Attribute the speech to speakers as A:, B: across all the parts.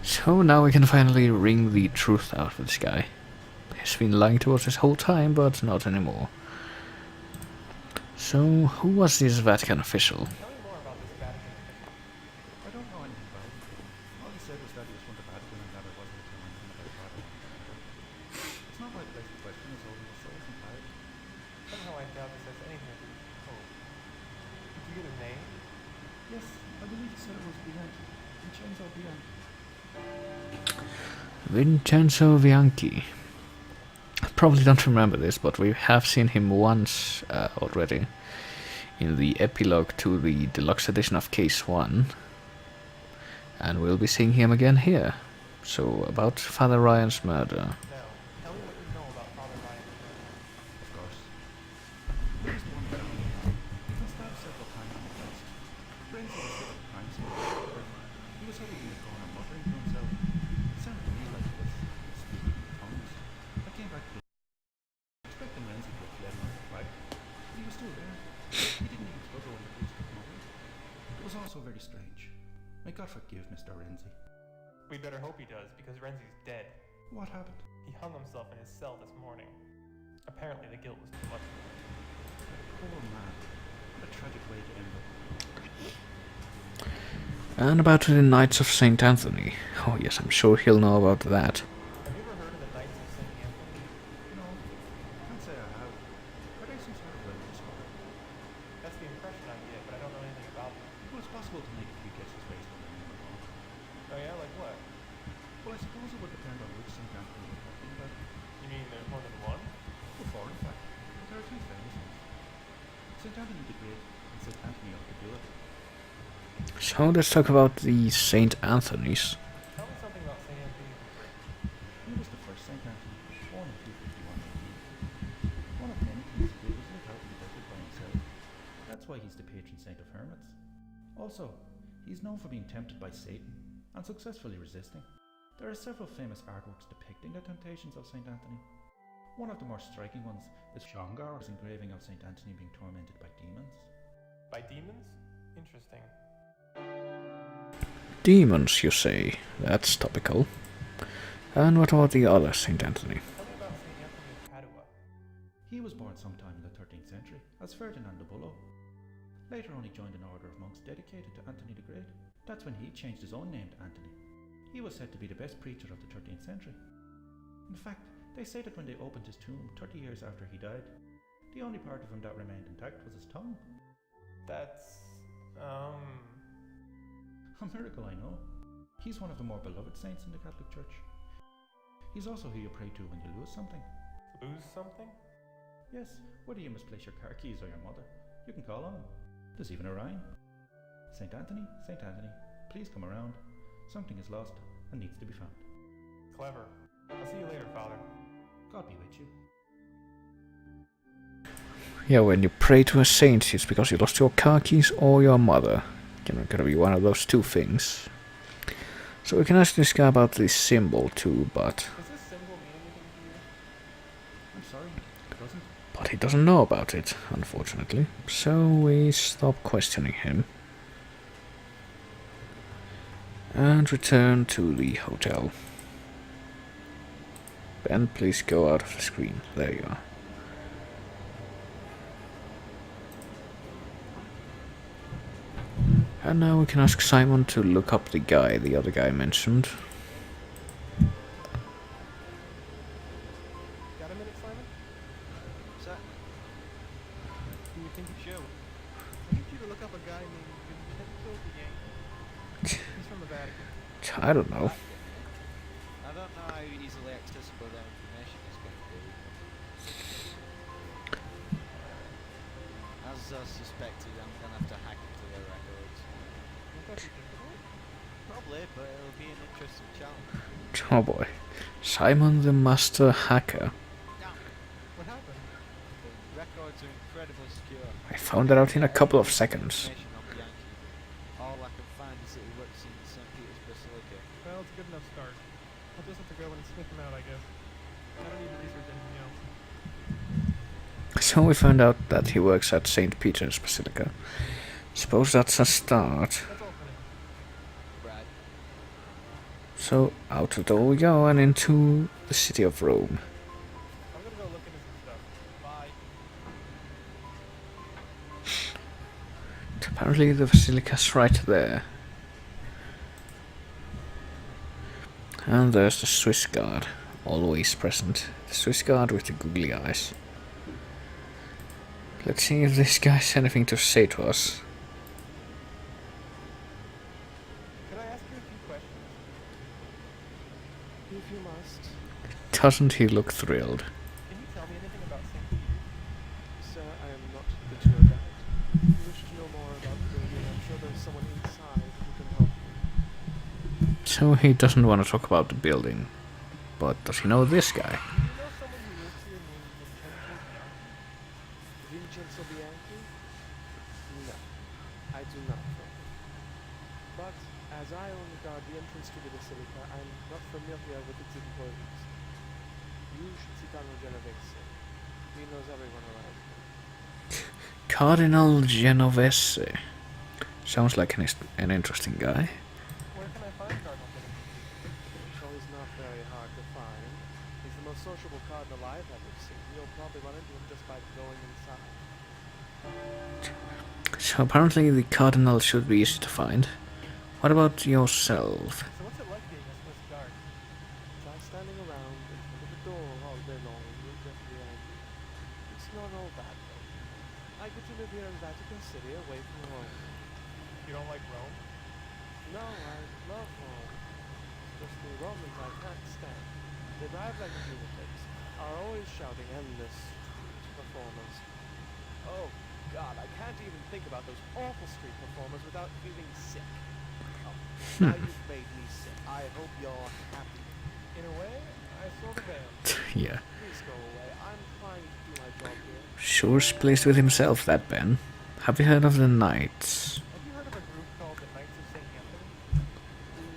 A: So now we can finally wring the truth out of this guy. He's been lying to us this whole time, but not anymore. So, who was this Vatican official?
B: Tell me more about this Vatican official.
C: I don't know anything about him. All he said was that he was from the Vatican and that I wasn't to tell anything about Father Ryan. It's not my place to question his holiness souls entirely.
B: Somehow I doubt this has anything to do with the Pope. Did you get his name?
C: Yes, I believe he said it was Bianchi. Vincenzo Bianchi.
A: Vincenzo Bianchi. I probably don't remember this, but we have seen him once already in the epilogue to the deluxe edition of Case 1. And we'll be seeing him again here. So, about Father Ryan's murder.
B: No. Tell me what you know about Father Ryan's murder.
C: Of course. He was born down. He was stabbed several times in the breast. Brains of the crime scene. He was heavily in the corner muttering to himself. It sounded to me like he was speaking in tongues. I came back to the expecting Renzi to have fled on the flight, but he was still there. He didn't even struggle when the police took him away. It was also very strange. May God forgive Mr. Renzi.
B: We'd better hope he does, because Renzi's dead.
C: What happened?
B: He hung himself in his cell this morning. Apparently the guilt was too much for him.
C: Poor man. What a tragic way to end up.
A: And about the Knights of St. Anthony. Oh yes, I'm sure he'll know about that.
B: Have you ever heard of the Knights of St. Anthony?
C: No, can't say I have. Are they some sort of religious order?
B: That's the impression I get, but I don't know anything about them.
C: Well, it's possible to make a few guesses based on their name alone.
B: Oh yeah, like what?
C: Well, I suppose it would depend on which St. Anthony you're talking about.
B: You mean there's more than one?
C: Well, four, in fact. But there are two famous ones. St. Anthony the Great and St. Anthony of Padua.
A: So let's talk about the St. Anthony's.
B: Tell me something about St. Anthony the Great.
C: He was the first St. Anthony, born in 251 AD. One of many things he did was live out in the desert by himself. That's why he's the patron saint of hermits. Also, he's known for being tempted by Satan and successfully resisting. There are several famous artworks depicting the temptations of St. Anthony. One of the more striking ones is Shangar's engraving of St. Anthony being tormented by demons.
B: By demons? Interesting.
A: Demons, you say? That's topical. And what about the other St. Anthony?
B: Tell me about St. Anthony of Padua.
C: He was born sometime in the 13th century as Ferdinand de Bullo. Later on he joined an order of monks dedicated to Anthony the Great. That's when he changed his own name to Anthony. He was said to be the best preacher of the 13th century. In fact, they say that when they opened his tomb 30 years after he died, the only part of him that remained intact was his tongue.
B: That's...
C: A miracle, I know. He's one of the more beloved saints in the Catholic Church. He's also who you pray to when you lose something.
B: Lose something?
C: Yes, whether you misplace your car keys or your mother, you can call on him. There's even a rhyme. St. Anthony, please come around. Something is lost and needs to be found.
B: Clever. I'll see you later, Father.
C: God be with you.
A: Yeah, when you pray to a saint, it's because you lost your car keys or your mother. Gonna be one of those two things. So we can ask this guy about this symbol too, but...
B: Does this symbol mean anything to you?
C: I'm sorry, it doesn't.
A: But he doesn't know about it, unfortunately. So we stop questioning him. And return to the hotel. Ben, please go out of the screen. There you are. And now we can ask Simon to look up the guy the other guy mentioned.
B: Got a minute, Simon?
D: Certainly.
B: Do you think you should? I need you to look up a guy named Vincenzo Bianchi. He's from the Vatican.
A: I don't know.
D: I don't know how easily accessible that information is going to be. As I suspected, I'm going to have to hack into their records. Probably, but it'll be an interesting challenge.
A: Oh boy. Simon the Master Hacker.
B: What happened?
D: The records are incredibly secure.
A: I found that out in a couple of seconds.
D: Information on Bianchi. All I can find is that he works in St. Peter's Basilica.
B: Well, it's a good enough start. I'll just have to go and sniff him out, I guess. I don't need to research anything else.
A: So we found out that he works at St. Peter's Basilica. Suppose that's a start.
B: That's all for now.
D: Brad.
A: So out the door we go and into the city of Rome.
B: I'm gonna go look into some stuff. Bye.
A: Apparently the basilica's right there. And there's the Swiss guard, always present. The Swiss guard with the googly eyes. Let's see if this guy has anything to say to us.
B: Could I ask you a few questions?
D: If you must.
A: Doesn't he look thrilled?
B: Can you tell me anything about St. Peter's?
D: Sir, I am not the tour guide. If you wish to know more about the building, I'm sure there's someone inside who can help you.
A: So he doesn't want to talk about the building. But does he know this guy?
B: Do you know someone who lives here named Vincenzo Bianchi?
D: Vincenzo Bianchi? No, I do not know. But, as I only guard the entrance to the Basilica, I'm not familiar with its employees. You should see Cardinal Genovese. He knows everyone around here.
A: Cardinal Genovese. Sounds like an interesting guy.
B: Where can I find Cardinal Genovese?
D: So he's not very hard to find. He's the most sociable cardinal I've ever seen. You'll probably run into him just by going inside.
A: So apparently the cardinal should be easy to find. What about yourself?
B: So what's it like being a Swiss guard?
D: Try standing around in front of the door all day long and you'll get the idea. It's not all bad though. I get to live here in Vatican City away from home.
B: You don't like Rome?
D: No, I love home. Just the Romans I can't stand. They drive like lunatics, are always shouting endless performers. Oh God, I can't even think about those awful street performers without feeling sick. Oh, now you've made me sick. I hope you're happy.
B: In a way, I sort of am.
A: Yeah.
D: Please go away. I'm trying to do my job here.
A: Sure's pleased with himself, that Ben. Have you heard of the Knights?
B: Have you heard of a group called the Knights of St. Anthony?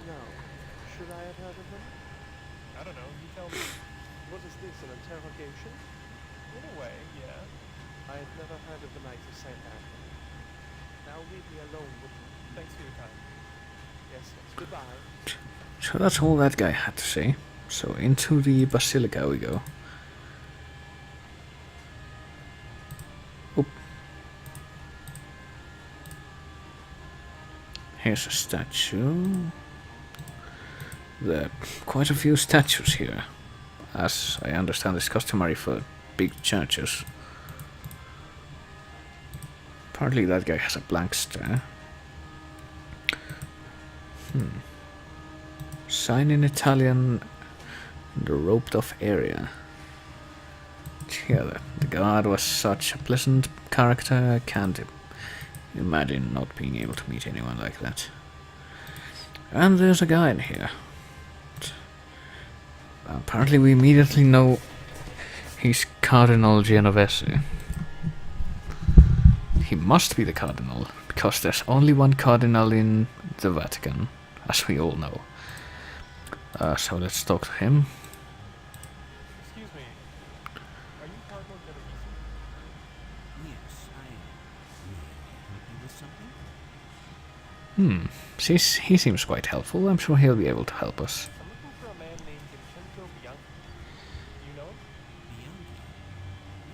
D: No. Should I have heard of them?
B: I don't know, you tell me.
D: What is this, an interrogation?
B: In a way, yeah.
D: I had never heard of the Knights of St. Anthony. Now leave me alone with you.
B: Thanks for your time.
D: Yes, yes. Goodbye.
A: So that's all that guy had to say. So into the basilica we go. Oop. Here's a statue. There are quite a few statues here. As I understand, it's customary for big churches. Apparently that guy has a blank stare. Sign in Italian in the roped off area. Yeah, the guard was such a pleasant character, I can't imagine not being able to meet anyone like that. And there's a guy in here. Apparently we immediately know he's Cardinal Genovese. He must be the cardinal, because there's only one cardinal in the Vatican, as we all know. So let's talk to him.
B: Excuse me. Are you Cardinal Genovese?
C: Yes, I am. May I help you with something?
A: He seems quite helpful. I'm sure he'll be able to help us.
B: I'm looking for a man named Vincenzo Bianchi. You know him?
C: Bianchi?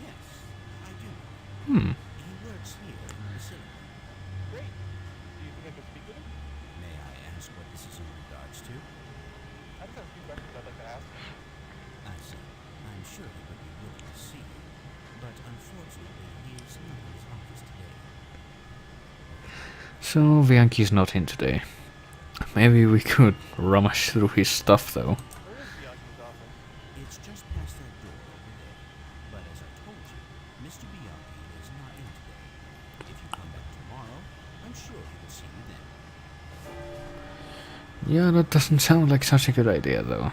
C: Yes, I do.
A: Hmm.
C: He works here in the Basilica.
B: Great. Do you think I could speak with him?
C: May I ask what this is in regards to?
B: I just have a few questions I'd like to ask him.
C: I see. I'm sure he would be willing to see you, but unfortunately he is not in his office today.
A: So Bianchi's not in today. Maybe we could rummage through his stuff though.
B: Where is Bianchi's office?
C: It's just past that door over there. But as I told you, Mr. Bianchi is not in today. If you come back tomorrow, I'm sure he will see you then.
A: Yeah, that doesn't sound like such a good idea though.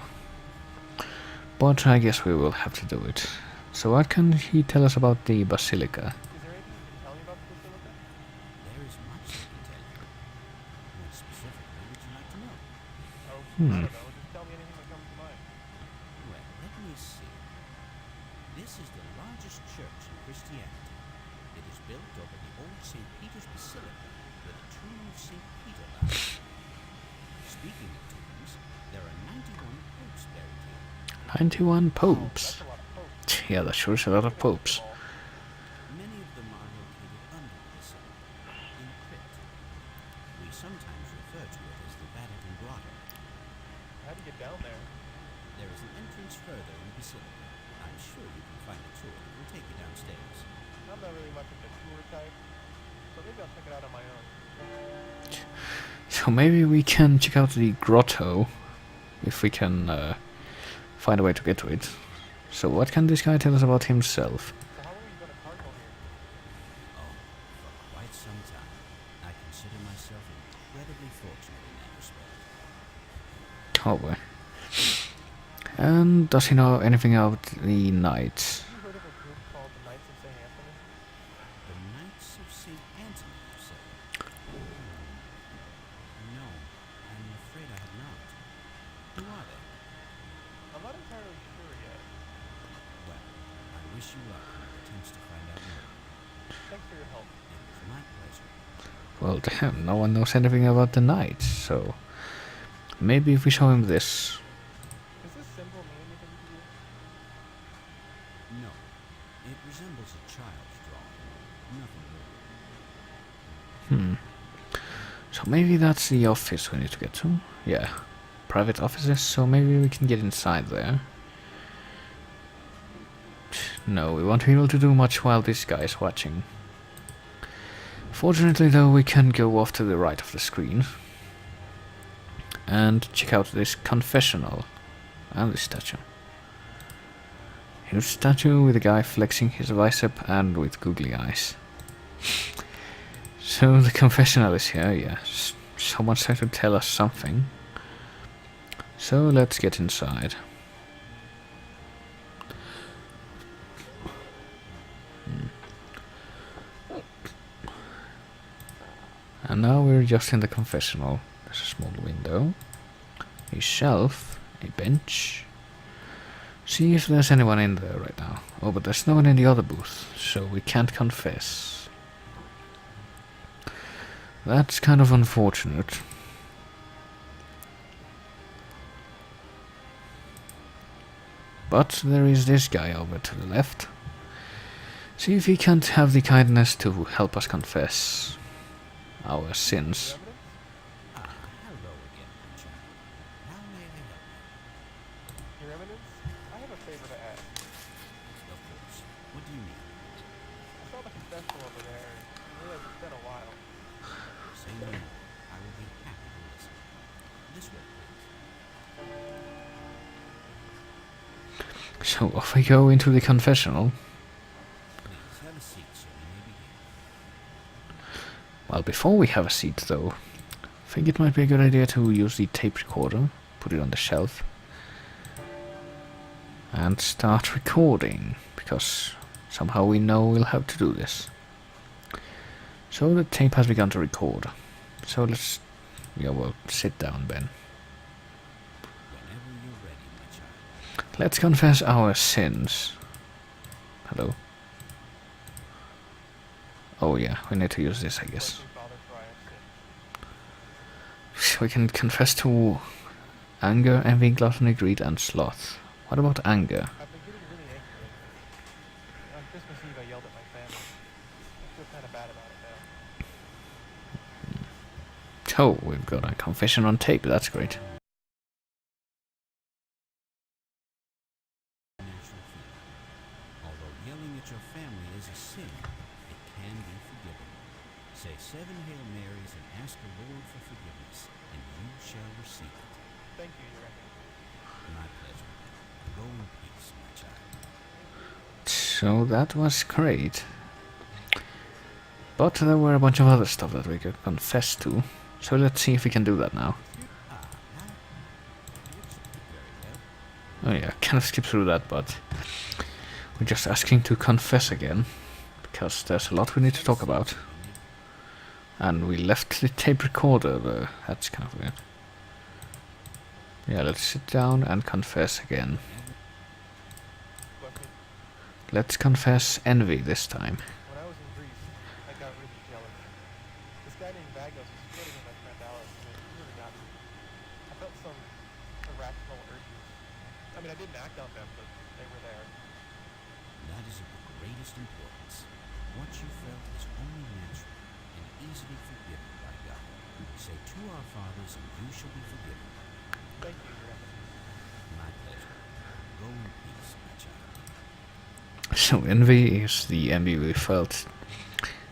A: But I guess we will have to do it. So what can he tell us about the basilica?
B: Is there anything you can tell me about the Basilica?
C: There is much I can tell you. What specifically would you like to know?
B: Oh, I don't know. Just tell me anything that comes to mind.
C: Well, let me see. This is the largest church in Christianity. It is built over the old St. Peter's Basilica, where the tomb of St. Peter lies. Speaking of tombs, there are
A: 91
B: That's
A: popes.
B: a lot of popes.
A: Yeah, that sure is a lot of popes.
C: Many of them are located under the basilica, in a crypt. We sometimes refer to it as the Vatican Grotto.
B: How do you get down there?
C: There is an entrance further in the basilica. I'm sure you can find a tour that will take you downstairs.
B: I'm not really much of a tour type, so maybe I'll check it out on my own.
A: So maybe we can check out the grotto if we can find a way to get to it. So what can this guy tell us about himself?
B: So how long have you been a cardinal here?
C: Oh, for quite some time. I consider myself incredibly fortunate in that respect.
A: Oh boy. And does he know anything about the knights?
B: Have you heard of a group called the Knights of St. Anthony?
C: The Knights of St. Anthony, you say? No, I'm afraid I have not. Who are they?
B: I'm not entirely sure yet.
C: Well, I wish you luck in your attempts to find out more.
B: Thanks for your help.
C: It was my pleasure.
A: Well, damn, no one knows anything about the knights, so maybe if we show him this.
B: Does this symbol mean anything to you?
C: No, it resembles a child's drawing. Nothing more.
A: So maybe that's the office we need to get to. Yeah, private offices, so maybe we can get inside there. No, we won't be able to do much while this guy is watching. Fortunately though, we can go off to the right of the screen and check out this confessional and this statue. Huge statue with a guy flexing his bicep and with googly eyes. So the confessional is here, yes. Someone's trying to tell us something. So let's get inside. And now we're just in the confessional. There's a small window, a shelf, a bench. See if there's anyone in there right now. Oh, but there's no one in the other booth, so we can't confess. That's kind of unfortunate. But there is this guy over to the left. See if he can't have the kindness to help us confess our sins.
B: Your Eminence?
C: Hello again, my child. How may I help you?
B: Your Eminence? I have a favor to ask.
C: Of course. What do you need?
B: I saw the confessional over there and realized it's been a while.
C: Say no more. I will be happy to listen. This way, please.
A: So off we go into the confessional.
C: Please have a seat so we may begin.
A: Well, before we have a seat though, I think it might be a good idea to use the tape recorder, put it on the shelf, and start recording, because somehow we know we'll have to do this. So the tape has begun to record. So let's, yeah, well, sit down, Ben.
C: Whenever you're ready, my child.
A: Let's confess our sins. Hello? Oh yeah, we need to use this, I guess.
B: Bless me, Father, for I have sinned.
A: So we can confess to anger, envy, gluttony, greed, and sloth. What about anger?
B: I've been getting really angry lately. On Christmas Eve, I yelled at my family. I feel kind of bad about it now.
A: Oh, we've got a confession on tape, that's great.
C: Natural feeling. Although yelling at your family is a sin, it can be forgiven. Say 7 Hail Marys and ask the Lord for forgiveness, and you shall receive it.
B: Thank you, Your Eminence.
C: My pleasure. Go in peace, my child.
A: So that was great. But there were a bunch of other stuff that we could confess to. So let's see if we can do that now.
C: Ah, now, very well.
A: Oh yeah, kind of skip through that, but we're just asking to confess again, because there's a lot we need to talk about. And we left the tape recorder there. That's kind of weird. Yeah, let's sit down and confess again.
B: Bless me.
A: Let's confess envy this time.
B: When I was in Greece, I got really jealous. This guy named Vagos was flirting with my friend Alice, and it really got me. I felt some irrational urges. I mean, I didn't act on them, but they were there.
C: That is of the greatest importance. What you felt is only natural and easily forgiven by God. Say two Our Fathers and you shall be forgiven.
B: Thank you, Your Eminence.
C: My pleasure. Go in peace, my child.
A: So envy is the envy we felt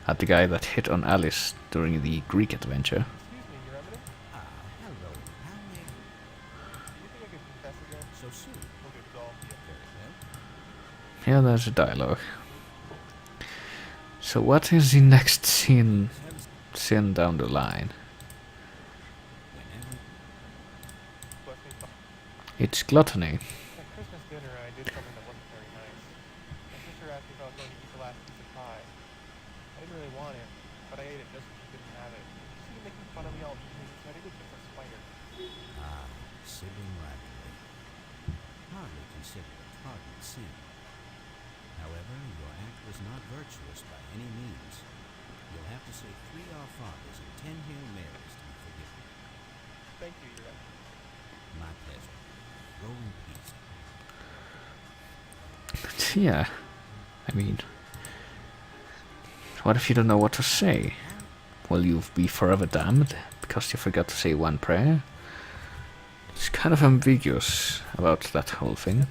A: at the guy that hit on Alice during the Greek adventure.
B: Excuse me, Your Eminence.
C: Hello. How may...
B: Do you think I could confess again?
C: So soon?
B: We'll get it all for you.
C: Very well.
A: Yeah, there's a dialogue. So what is the next sin down the line?
C: Whenever...
B: Bless me, Father.
A: It's gluttony.
B: At Christmas dinner, I did something that wasn't very nice. My sister asked me if I was going to eat the last piece of pie. I didn't really want it, but I ate it just so she couldn't have it. She was making fun of me all evening, so I did it just to spite her.
C: Sibling rivalry. Hardly considered a cardinal sin. However, your act was not virtuous by any means. You'll have to say 3 Our Fathers and 10 Hail Marys to be forgiven.
B: Thank you, Your Eminence.
C: My pleasure. Go in peace.
A: Yeah, I mean, what if you don't know what to say? Will you be forever damned because you forgot to say one prayer? It's kind of ambiguous about that whole thing.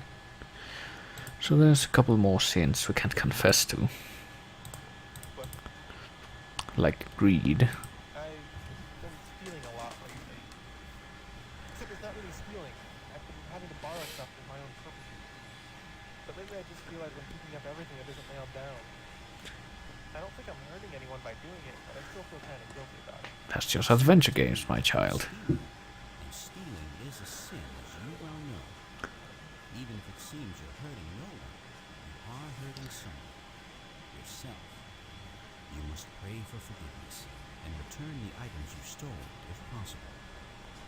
A: So there's a couple more sins we can't confess to.
B: But
A: Like greed.
B: I've been stealing a lot lately. Except it's not really stealing. I've been having to borrow stuff for my own purposes. But lately I just realized I'm picking up everything that isn't nailed down. I don't think I'm hurting anyone by doing it, but I still feel kind of guilty about it.
A: That's just adventure games, my child.
C: And stealing is a sin, as you well know. Even if it seems you're hurting no one, you are hurting someone. Yourself. You must pray for forgiveness and return the items you stole, if possible.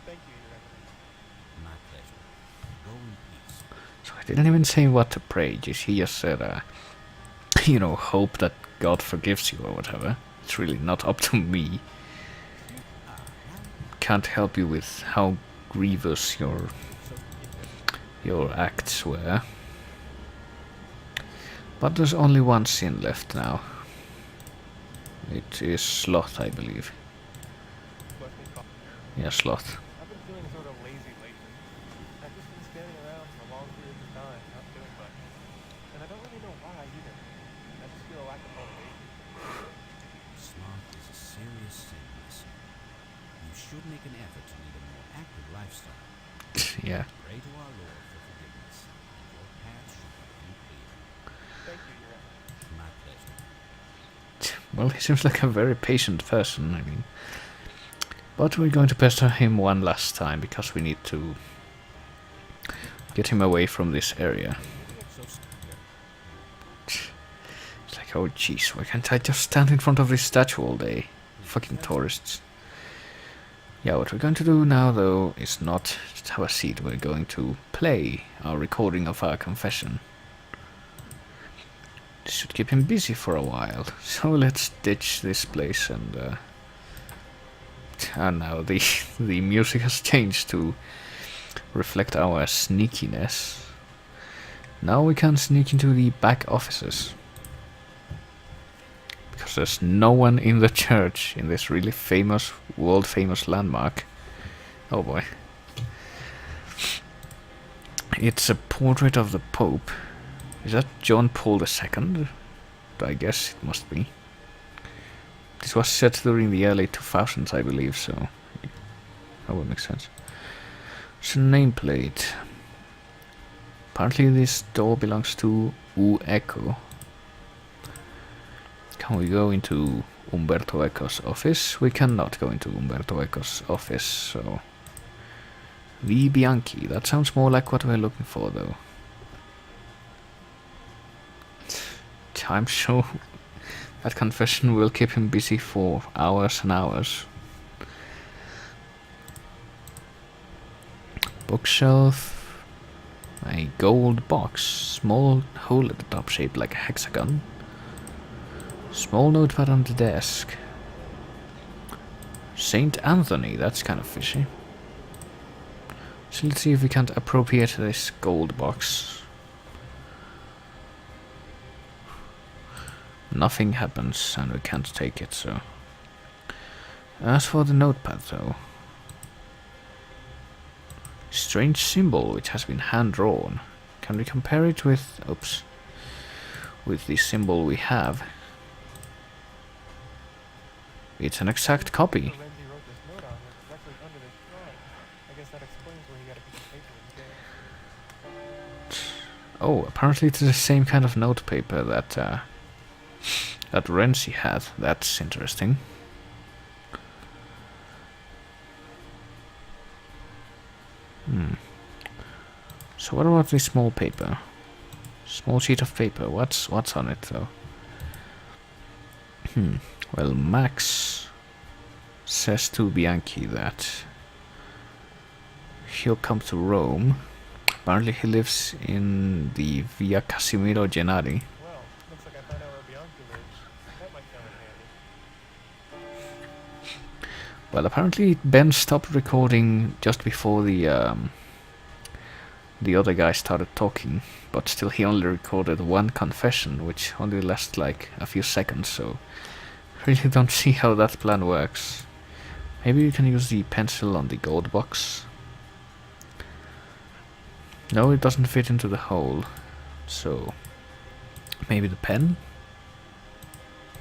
B: Thank you, Your Eminence.
C: My pleasure. Go in peace.
A: So I didn't even say what to pray, he just said, hope that God forgives you or whatever. It's really not up to me. Can't help you with how grievous your acts were. But there's only one sin left now. It is sloth, I believe.
B: Bless me, Father.
A: Yeah, sloth.
B: I've been feeling sort of lazy lately. I've just been standing around for long periods of time, not doing much. And I don't really know why either. I just feel a lack of motivation.
C: Sloth is a serious sin, my son. You should make an effort to lead a more active lifestyle.
A: Yeah.
C: Pray to our Lord for forgiveness, and your path should become clear.
B: Thank you, Your Eminence.
C: My pleasure.
A: Well, he seems like a very patient person, I mean. But we're going to pester him one last time, because we need to get him away from this area.
C: So,
A: It's like, oh jeez, why can't I just stand in front of this statue all day? Fucking tourists. Yeah, what we're going to do now, though, is not just have a seat. We're going to play our recording of our confession. This should keep him busy for a while. So let's ditch this place and now the music has changed to reflect our sneakiness. Now we can sneak into the back offices. Because there's no one in the church in this really famous, world famous landmark. Oh boy. It's a portrait of the Pope. Is that John Paul II? I guess it must be. This was set during the early 2000s, I believe, so that would make sense. It's a nameplate. Apparently this door belongs to U Eco. Can we go into Umberto Eco's office? We cannot go into Umberto Eco's office, so... V. Bianchi, that sounds more like what we're looking for, though. I'm sure that confession will keep him busy for hours and hours. Bookshelf. A gold box. Small hole at the top shaped like a hexagon. Small notepad on the desk. Saint Anthony, that's kind of fishy. So let's see if we can't appropriate this gold box. Nothing happens and we can't take it, so... As for the notepad though... Strange symbol which has been hand-drawn. Can we compare it with... oops... with the symbol we have? It's an exact copy.
B: Renzi wrote this note on was directly under this drawing. I guess that explains where he got a piece of paper instead.
A: Oh, apparently it's the same kind of note paper that that Renzi had. That's interesting. So what about this small paper? Small sheet of paper. What's on it though? Well, Max says to Bianchi that he'll come to Rome. Apparently he lives in the Via Casimiro Gennari.
B: Well, looks like I found out where Bianchi lives. That might come in handy.
A: Well, apparently Ben stopped recording just before the other guy started talking, but still he only recorded one confession, which only lasted like a few seconds, so really don't see how that plan works. Maybe you can use the pencil on the gold box. No, it doesn't fit into the hole, so maybe the pen?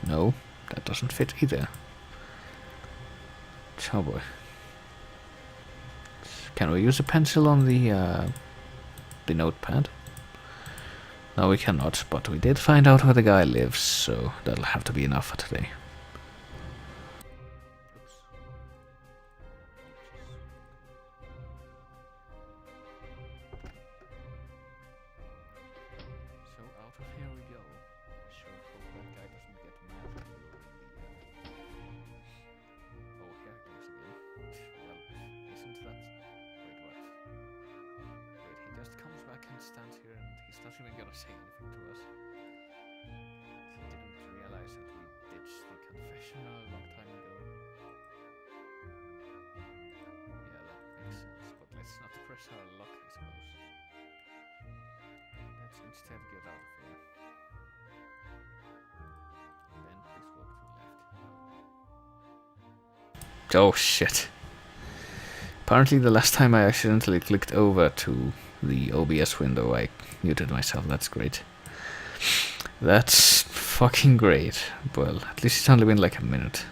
A: No, that doesn't fit either. Oh boy. Can we use a pencil on the notepad? No, we cannot, but we did find out where the guy lives, so that'll have to be enough for today. So out of here we go. I sure hope that guy doesn't get mad at you in the oh, here it goes again. Well, isn't that... wait, what? Wait, he just comes back and stands here and he's not even gonna say anything to us. He didn't realize that we ditched the confession a long time ago. Yeah, that makes sense, but let's not press our luck, I suppose. Let's instead get out of here. Ben, please walk to the left. Oh shit. Apparently the last time I accidentally clicked over to the OBS window, I muted myself. That's great. That's fucking great. Well, at least it's only been like a minute.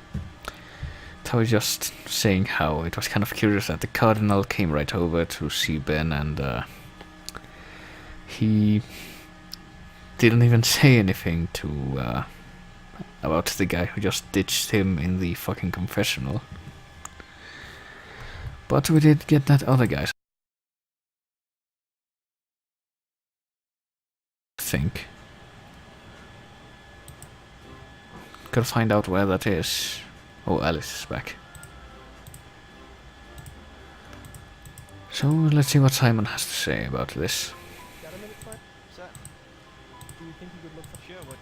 A: I was just saying how it was kind of curious that the Cardinal came right over to see Ben and he didn't even say anything to about the guy who just ditched him in the fucking confessional. But we did get that other guy. I think. Gotta find out where that is. Oh, Alice is back. So let's see what Simon has to say about this.
B: Got a minute, Frank?
C: Set.
B: Do you think you could look for...
C: Sure, what?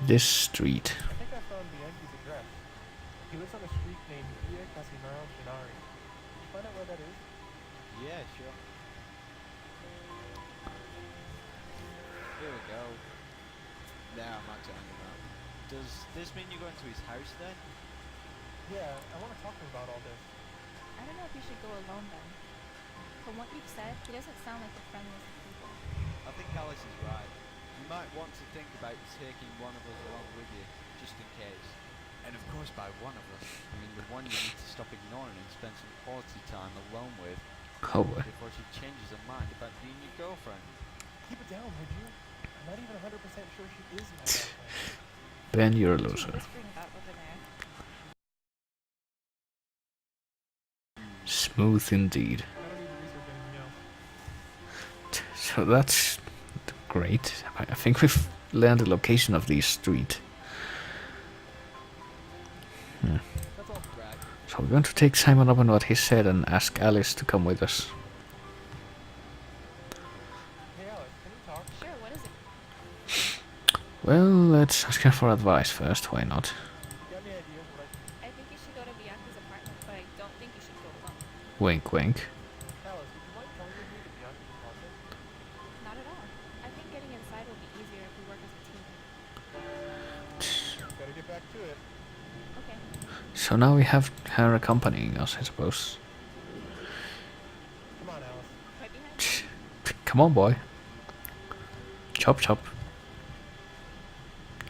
A: This street.
B: I think I found Bianchi's address. He lives on a street named Via Casimiro Gennari. Did you find out where that is?
C: Yeah, sure. Here we go. There, I'm actually on the map. Does this mean you're going to his house then?
B: Yeah, I want to talk to him about all this.
E: I don't know if you should go alone then. From what you've said, he doesn't sound like the friendliest of people.
C: I think Alice is right. You might want to think about taking one of us along with you, just in case. And of course by one of us, I mean the one you need to stop ignoring and spend some quality time alone with
A: Oh boy.
C: before she changes her mind about being your girlfriend.
B: Keep it down, would you? I'm not even 100% sure she is my girlfriend.
A: Ben, you're a
E: What are you
A: loser.
E: whispering about over there?
A: Smooth indeed.
B: I don't need to research anything else.
A: So that's great. I think we've learned the location of the street.
B: That's all.
C: Right.
A: So we're going to take Simon up on what he said and ask Alice to come with us.
B: Hey Alice, can we talk?
E: Sure, what is it?
A: Well, let's ask her for advice first, why not?
B: You got any ideas what I can...
E: I think you should go to Bianca's apartment, but I don't think you should go alone.
A: Wink wink.
B: Alice,
A: So now we have her accompanying us, I suppose.
B: Come on, Alice.
E: Right behind you.
A: Come on, boy. Chop chop.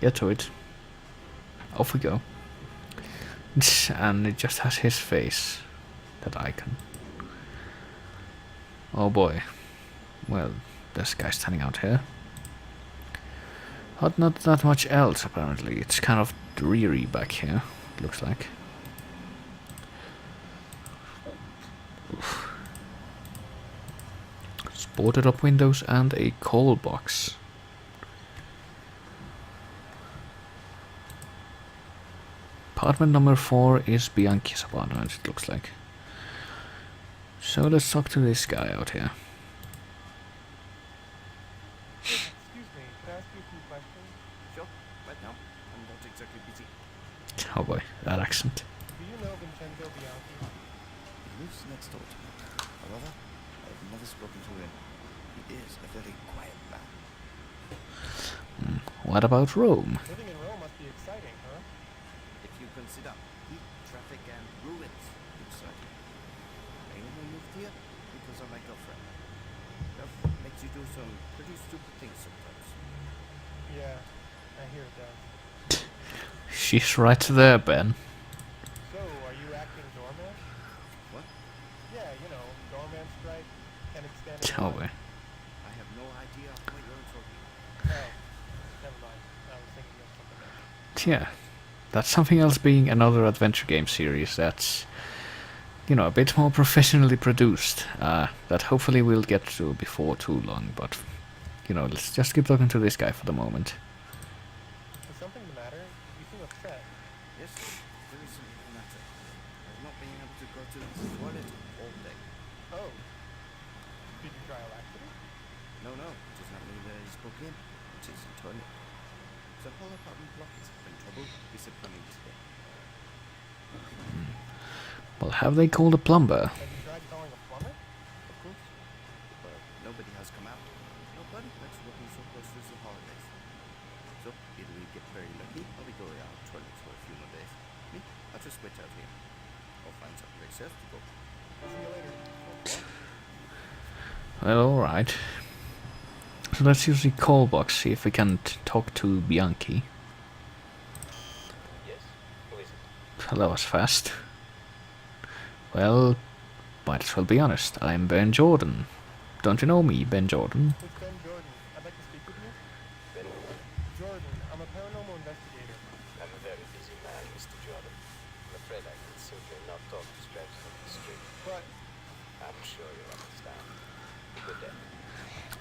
A: Get to it. Off we go. And it just has his face. That icon. Oh boy. Well, there's a guy standing out here. But not that much else, apparently. It's kind of dreary back here, looks like. Oof. Boarded up windows and a coal box. Apartment number 4 is Bianchi's apartment, it looks like. So let's talk to this guy out here.
B: Excuse me, could I ask you a few questions?
C: Sure, right now, I'm not exactly busy.
A: Oh boy, that accent.
B: Do you know Vincenzo Bianchi?
C: He lives next door to me. However, I've never spoken to him. He is a very quiet man.
A: What about Rome?
B: Living in Rome must be exciting, huh?
C: If you consider heat, traffic, and ruins, exciting. I only moved here because of my girlfriend. Love makes you do some pretty stupid things sometimes.
B: Yeah, I hear it does.
A: She's right there, Ben.
B: So, are you acting doorman?
C: What?
B: Yeah, you know, doorman strike, tenant standing
A: Oh
B: by.
A: boy.
C: I have no idea what you're talking about.
B: Oh, never mind. I was thinking of something else.
A: Yeah. That's something else being another adventure game series that's, you know, a bit more professionally produced. That hopefully we'll get to before too long, but, you know, let's just keep talking to this guy for the moment.
B: Is something the matter? You seem upset.
C: Yes, there is something the matter. I've not been able to go to the toilet all day.
B: Oh. Did you try a laxative?
C: No, does not mean that it's broken. It is a toilet. The whole apartment block is in trouble except for me today.
A: Well, have they called a plumber?
B: Have you tried calling a plumber?
C: Of course. But nobody has come out. Nobody likes working so close to the holidays. So, either we get very lucky or we go out toilets for a few more days. Me, I'll just wait out here. Or find someplace else to go.
B: See you later.
A: Well, alright. So let's use the call box, see if we can talk to Bianchi.
D: Yes. Who is it?
A: Well, that was fast. Well, might as well be honest. I'm Ben Jordan. Don't you know me, Ben Jordan?
B: It's Ben Jordan. I'd like to speak with you.
D: Ben,
B: Jordan, I'm a paranormal investigator.
D: I'm a very busy man, Mr. Jordan. I'm afraid I can simply not talk to strangers on the street.
B: But
D: I'm sure you'll understand. Good day.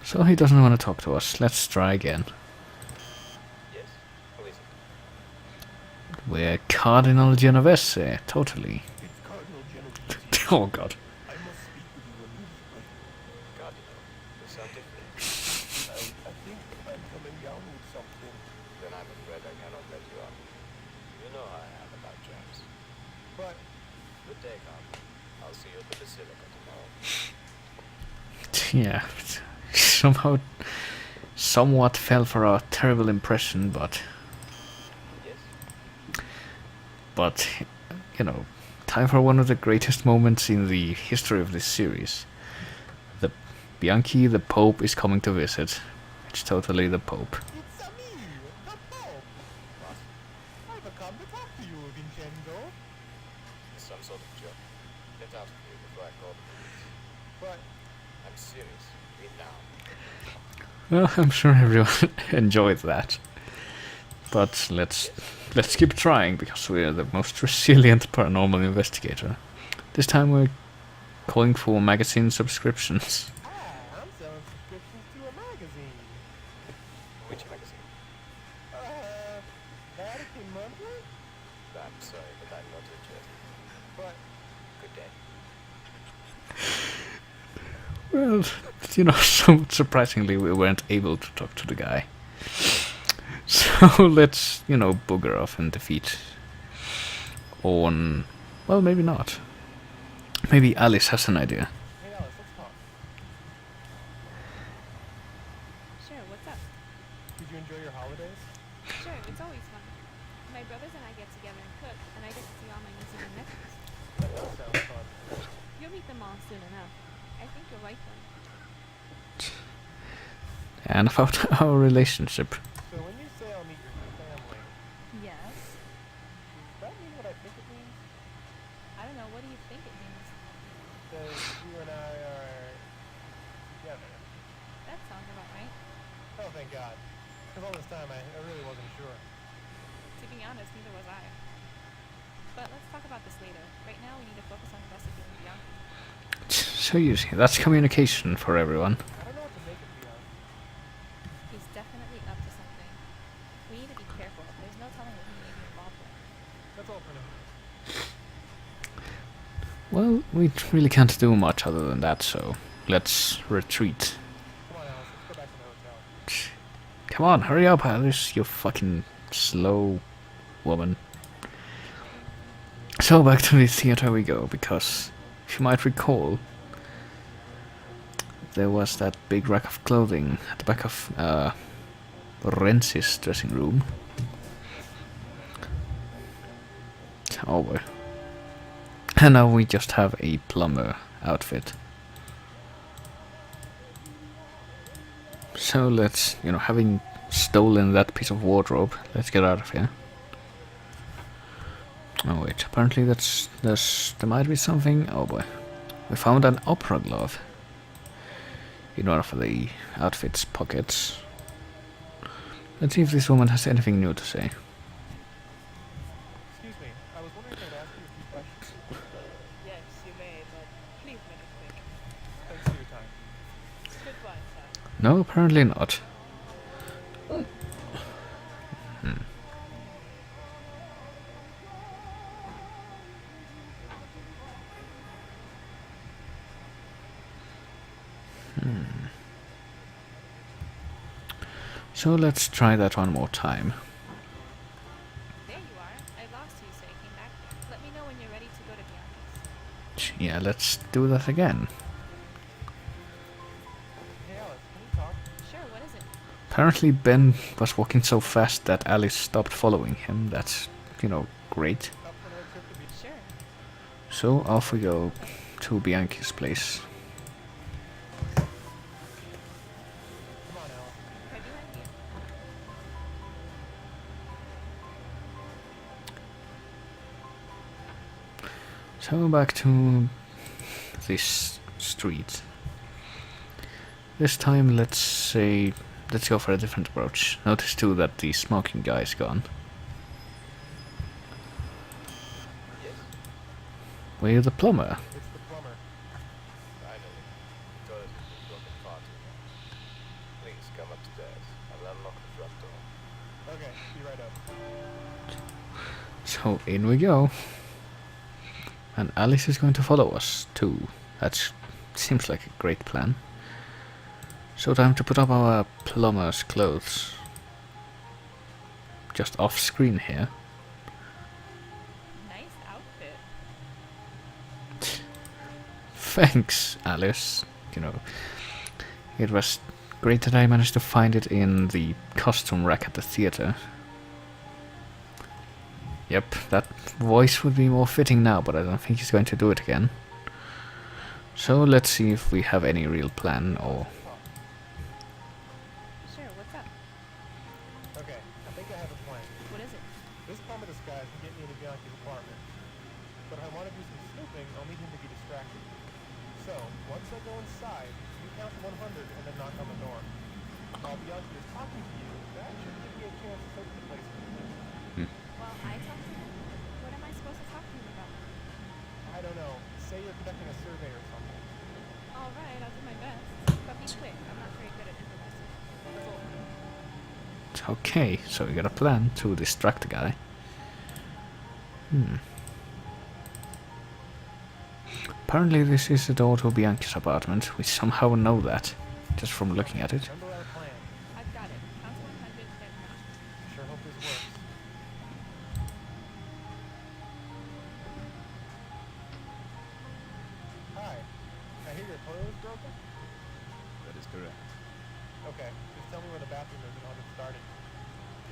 A: So he doesn't want to talk to us. Let's try again.
D: Yes. Who is it?
A: We're Cardinal Genovese, totally.
B: it's Cardinal Genovese.
A: Oh god.
B: I must speak with you immediately.
D: Cardinal. You sound different.
B: I think I'm coming down with something.
D: Then I'm afraid I cannot let you on. You know how I am about jams.
B: But
D: Good day, Cardinal. I'll see you at the Basilica tomorrow.
A: Yeah. Somehow, somewhat fell for a terrible impression, but,
D: Yes?
A: you know, time for one of the greatest moments in the history of this series. The Bianchi, the Pope, is coming to visit. It's totally the Pope.
B: it's a me, the Pope.
D: What?
B: I've come to talk to you, Vincenzo.
D: It's some sort of joke. Get out of here before I call the police.
B: But
D: I'm serious. Read now.
A: Well, I'm sure everyone enjoyed that. But let's keep trying, because we're the most resilient paranormal investigator. This time we're calling for magazine subscriptions.
B: I'm selling subscriptions to a magazine.
D: Which magazine?
B: Vatican Monthly?
D: I'm sorry, but I'm not interested.
B: But
D: Good day.
A: Well, you know, somewhat surprisingly, we weren't able to talk to the guy. So let's, you know, booger off and defeat Owen. Well, maybe not. Maybe Alice has an idea.
B: hey Alice, let's talk.
E: Sure, what's up?
B: Did you enjoy your holidays?
E: Sure, it's always fun. My brothers and I get together and cook, and I get to see all my nieces and nephews.
B: That does sound fun.
E: You'll meet them all soon enough. I think you'll like them.
A: And about our relationship.
B: So when you say I'll meet your family,
E: Yes.
B: does that mean what I think it means?
E: I don't know. What do you think it means?
B: That you and I are together.
E: That sounds about right.
B: Oh, thank God. Because all this time I really wasn't sure.
E: To be honest, neither was I. But let's talk about this later. Right now, we need to focus on investigating Bianchi.
A: So you see, that's communication for everyone.
B: I don't know what to make of Dion.
E: He's definitely up to something. We need to be careful. There's no telling what he may be involved with.
B: That's all for now.
A: Well, we really can't do much other than that, so let's retreat.
B: Come on, Alice. Let's go back to the hotel.
A: Come on, hurry up, Alice, you fucking slow woman. So back to the theater we go, because if you might recall, there was that big rack of clothing at the back of Renzi's dressing room. Oh boy. And now we just have a plumber outfit. So let's, having stolen that piece of wardrobe, let's get out of here. Oh wait, apparently there might be something. Oh boy. We found an opera glove in one of the outfit's pockets. Let's see if this woman has anything new to say.
B: Excuse me. I was wondering if I could ask you a few questions.
D: Yes, you may, but please make it quick.
B: Thanks for your time.
D: Goodbye, sir.
A: No, apparently not. So let's try that one more time.
E: There you are. I lost you, so I came back here. Let me know when you're ready to go to Bianchi's.
A: Yeah, let's do that again.
B: Hey, Alice. Can we talk?
E: Sure, what is it?
A: Apparently Ben was walking so fast that Alice stopped following him. That's, great.
B: Up for another trip to be...
E: Sure.
A: So off we go to Bianchi's place.
B: Come on, Alice.
E: Right behind you.
A: So back to this street. This time let's go for a different approach. Notice too that the smoking guy is gone.
B: Yes?
A: We're the plumber.
B: It's the plumber.
F: Finally. Toilet has been broken far too long. Please come upstairs. I'll unlock the front door.
B: Okay, be right up.
A: So in we go. And Alice is going to follow us too. That seems like a great plan. So time to put up our plumber's clothes. Just off screen here.
E: Nice outfit.
A: Thanks, Alice. It was great that I managed to find it in the costume rack at the theater. Yep, that voice would be more fitting now, but I don't think he's going to do it again. So let's see if we have any real plan or...
E: Sure, what's up?
B: Okay, I think I have a plan.
E: What is it?
B: This plumber disguise can get me into Bianchi's apartment. But if I want to do some snooping, I'll need him to be distracted. So, once I go inside, you count to 100 and then knock on the door. While Bianchi is talking to you, that should give me a chance to search the place.
E: Well, I talk to him. What am I supposed to talk to him about?
B: I don't know. Say you're conducting a survey or something.
E: All right, I'll do my best. But be quick. I'm not very good at improvising.
B: That's all for now.
A: Okay, so we got a plan to distract the guy. Apparently this is the door to Bianchi's apartment. We somehow know that, just from looking at it.
B: Remember our plan.
E: I've got it. Count to 100, then knock.
B: Sure hope this works. Hi. I hear your toilet is broken?
C: That is correct.
B: Okay, just tell me where the bathroom is and I'll get started.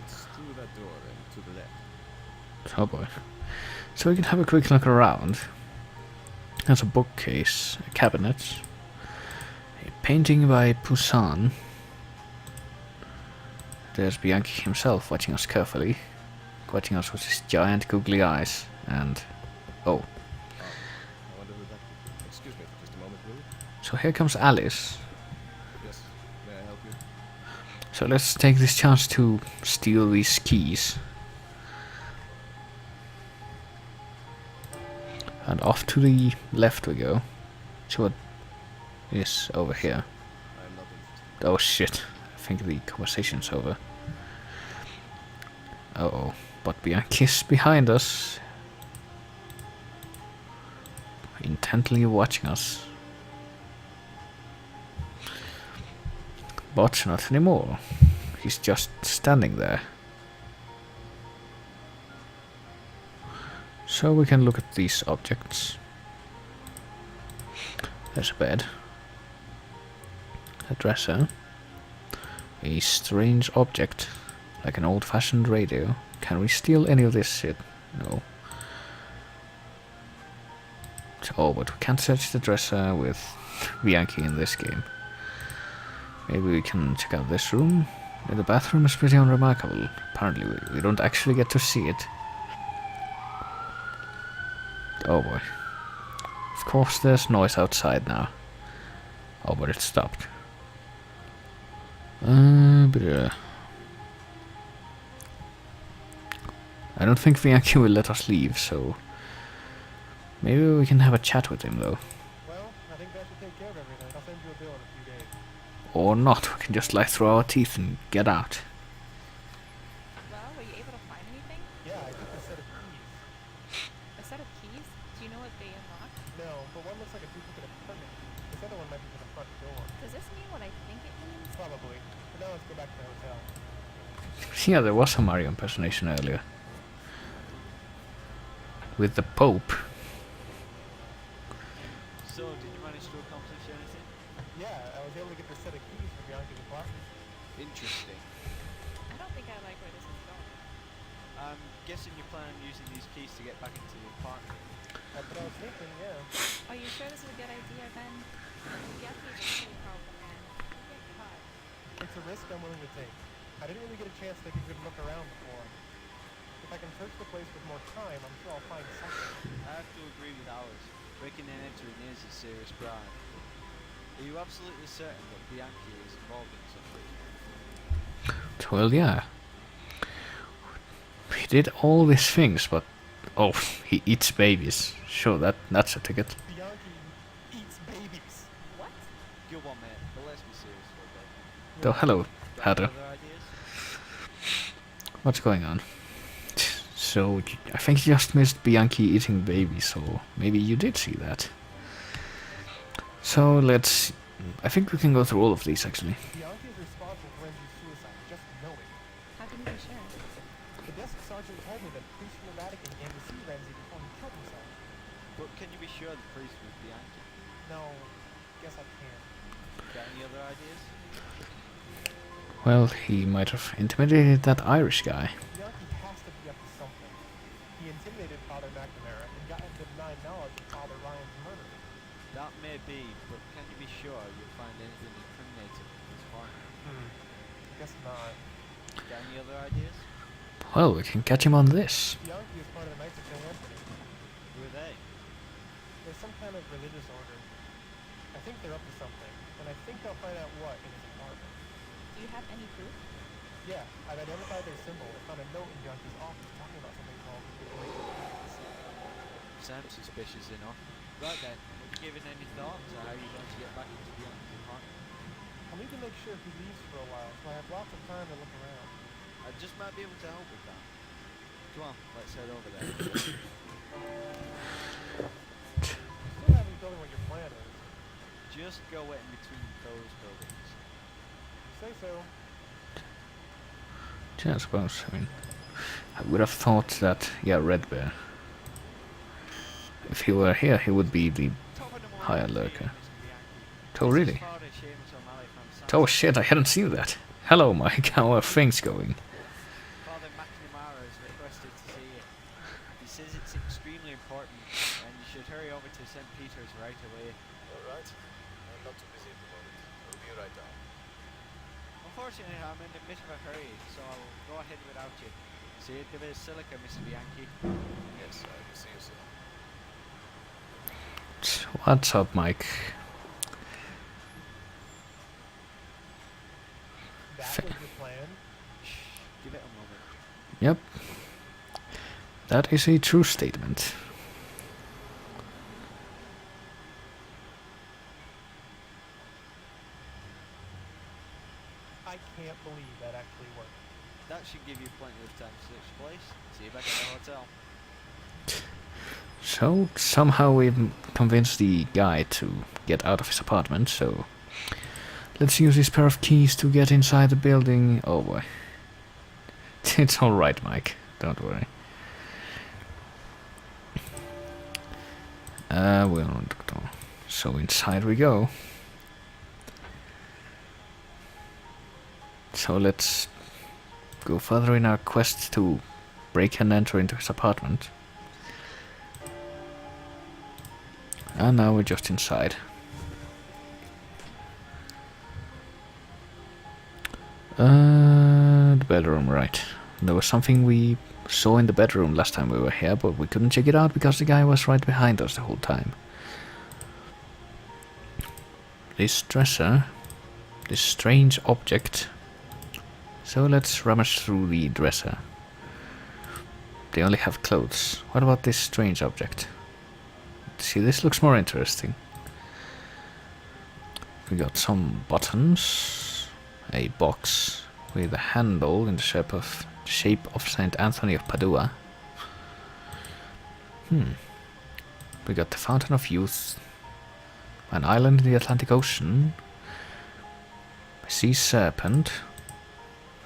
C: It's through that door and to the left.
A: Oh boy. So we can have a quick look around. There's a bookcase, a cabinet, a painting by Poussin. There's Bianchi himself watching us carefully, watching us with his giant googly eyes, and... oh.
F: I wonder who that could be. Excuse me for just a moment, will you?
A: So here comes Alice.
F: Yes. May I help you?
A: So let's take this chance to steal these keys. And off to the left we go. So what is over here?
F: I'm not interested.
A: Oh shit, I think the conversation's over. Uh-oh, but Bianchi's behind us. Intently watching us. But not anymore. He's just standing there. So we can look at these objects. There's a bed. A dresser. A strange object, like an old-fashioned radio. Can we steal any of this shit? No. Oh, but we can't search the dresser with Bianchi in this game. Maybe we can check out this room. The bathroom is pretty unremarkable. Apparently we don't actually get to see it. Oh boy. Of course there's noise outside now. Oh, but it stopped. I don't think Bianchi will let us leave, so... maybe we can have a chat with him, though.
B: Well, I think that should take care of everything. I'll send you a bill in a few days.
A: Or not, we can just lie through our teeth and get out.
E: Well, were you able to find anything?
B: Yeah, I took a set of keys.
E: A set of keys? Do you know what they unlock?
B: No, but one looks like a duplicate of permit. This other one might be for the front door.
E: Does this mean what I think it means?
B: Probably. But now let's go back to the hotel.
A: Yeah, there was a Mario impersonation earlier. With the Pope.
D: So, did you manage to accomplish anything?
B: Yeah, I was able to get the set of keys for Bianchi's apartment.
D: Interesting.
E: I don't think I like where this is going.
D: I'm guessing you plan on using these keys to get back into the apartment.
B: That's what I was thinking, yeah.
E: Are you sure this is a good idea, Ben? Bianchi is a pretty powerful man. He'll get caught.
B: It's a risk I'm willing to take. I didn't really get a chance to take a good look around before. If I can search the place with more time, I'm sure I'll find something.
D: I have to agree with Alice. Breaking and entering is a serious crime. Are you absolutely certain that Bianchi is involved in something?
A: Well, yeah. He did all these things, but... oh, he eats babies. Sure, that's a ticket.
B: Bianchi eats babies.
E: What?
D: Go on, mate, but let's be serious for a bit.
A: Oh, hello,
D: Got
A: Hatter.
D: any other ideas?
A: What's going on? So, I think you just missed Bianchi eating babies, or maybe you did see that. So, let's... I think we can go through all of these, actually.
B: Bianchi is responsible for Renzi's suicide, just know it.
E: How can you be sure?
B: The desk sergeant told me that Priest from the Vatican came to see Renzi before he killed himself.
D: But can you be sure the priest was Bianchi?
B: No, guess I can't.
D: Got any other ideas?
A: Well, he might have intimidated that Irish guy.
B: Bianchi has to be up to something. He intimidated Father McNamara and got him to deny knowledge of Father Ryan's murder.
D: That may be, but can you be sure you'll find anything incriminating in his partner?
B: Guess not.
D: Got any other ideas?
A: Well, we can catch him on this.
B: Bianchi is part of the Knights of St. Anthony.
D: Who are they?
B: There's some kind of religious order. I think they're up to something, and I think I'll find out what in his apartment.
E: Do you have any proof?
B: Yeah, I've identified their symbol and found a note in Bianchi's office talking about something called the Great Mass.
D: Sounds suspicious enough. Right then, have you given any thought to how you're going to get back into Bianchi's apartment?
B: I'll need to make sure he leaves for a while, so I have lots of time to look around.
D: I just might be able to help with that. Come on, let's head over there.
B: Still haven't told me what your plan is.
D: Just go in between those buildings.
B: Say so.
A: Yeah, I suppose. I mean, I would have thought that, yeah, Red Bear. If he were here, he would be the higher lurker. Oh, really? Oh shit, I hadn't seen that. Hello, Mike, how are things going?
D: Father McNamara has requested to see you. right away.
F: Alright. I'm not too busy at the moment. I'll be right down.
D: Unfortunately, I'm in a bit of a hurry, so I'll go ahead without you. See you give it a silica, Mr. Bianchi.
F: Yes, I will see you soon.
A: What's up, Mike?
B: That
A: Fa-
B: was your plan?
D: Give it a moment.
A: Yep. That is a true statement.
B: I can't believe that actually worked.
D: That should give you plenty of time to switch place. See you back at the hotel.
A: So, somehow we've convinced the guy to get out of his apartment, so... Let's use this pair of keys to get inside the building. Oh boy. It's alright, Mike. Don't worry. So inside we go. So let's go further in our quest to break and enter into his apartment. And now we're just inside. The bedroom, right. There was something we saw in the bedroom last time we were here, but we couldn't check it out because the guy was right behind us the whole time. This dresser, this strange object. So let's rummage through the dresser. They only have clothes. What about this strange object? See, this looks more interesting. We got some buttons, a box with a handle in the shape of Saint Anthony of Padua. We got the Fountain of Youth, an island in the Atlantic Ocean, a sea serpent,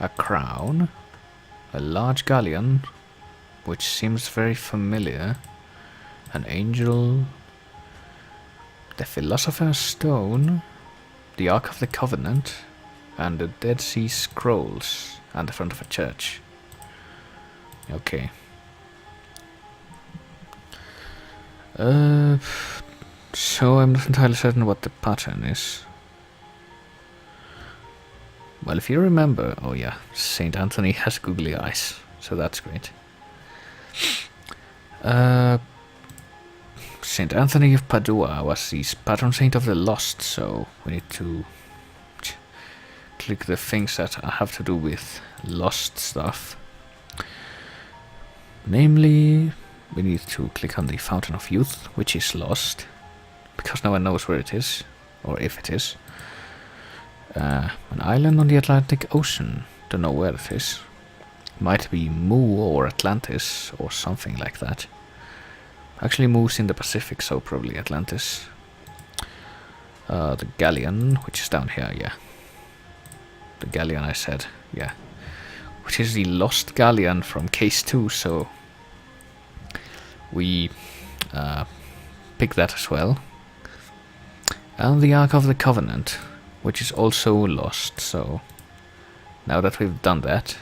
A: a crown, a large galleon, which seems very familiar, an angel, the Philosopher's Stone, the Ark of the Covenant, and the Dead Sea Scrolls, and the front of a church. Okay. So I'm not entirely certain what the pattern is. Well, if you remember, oh yeah, Saint Anthony has googly eyes, so that's great. Saint Anthony of Padua was the patron saint of the lost, so we need to click the things that have to do with lost stuff. Namely, we need to click on the Fountain of Youth, which is lost, because no one knows where it is, or if it is. An island on the Atlantic Ocean, don't know where it is. Might be Mu or Atlantis, or something like that. Actually, Mu's in the Pacific, so probably Atlantis. The galleon, which is down here, yeah. The galleon, I said, yeah. Which is the lost galleon from Case 2, so we pick that as well. And the Ark of the Covenant, which is also lost, so now that we've done that,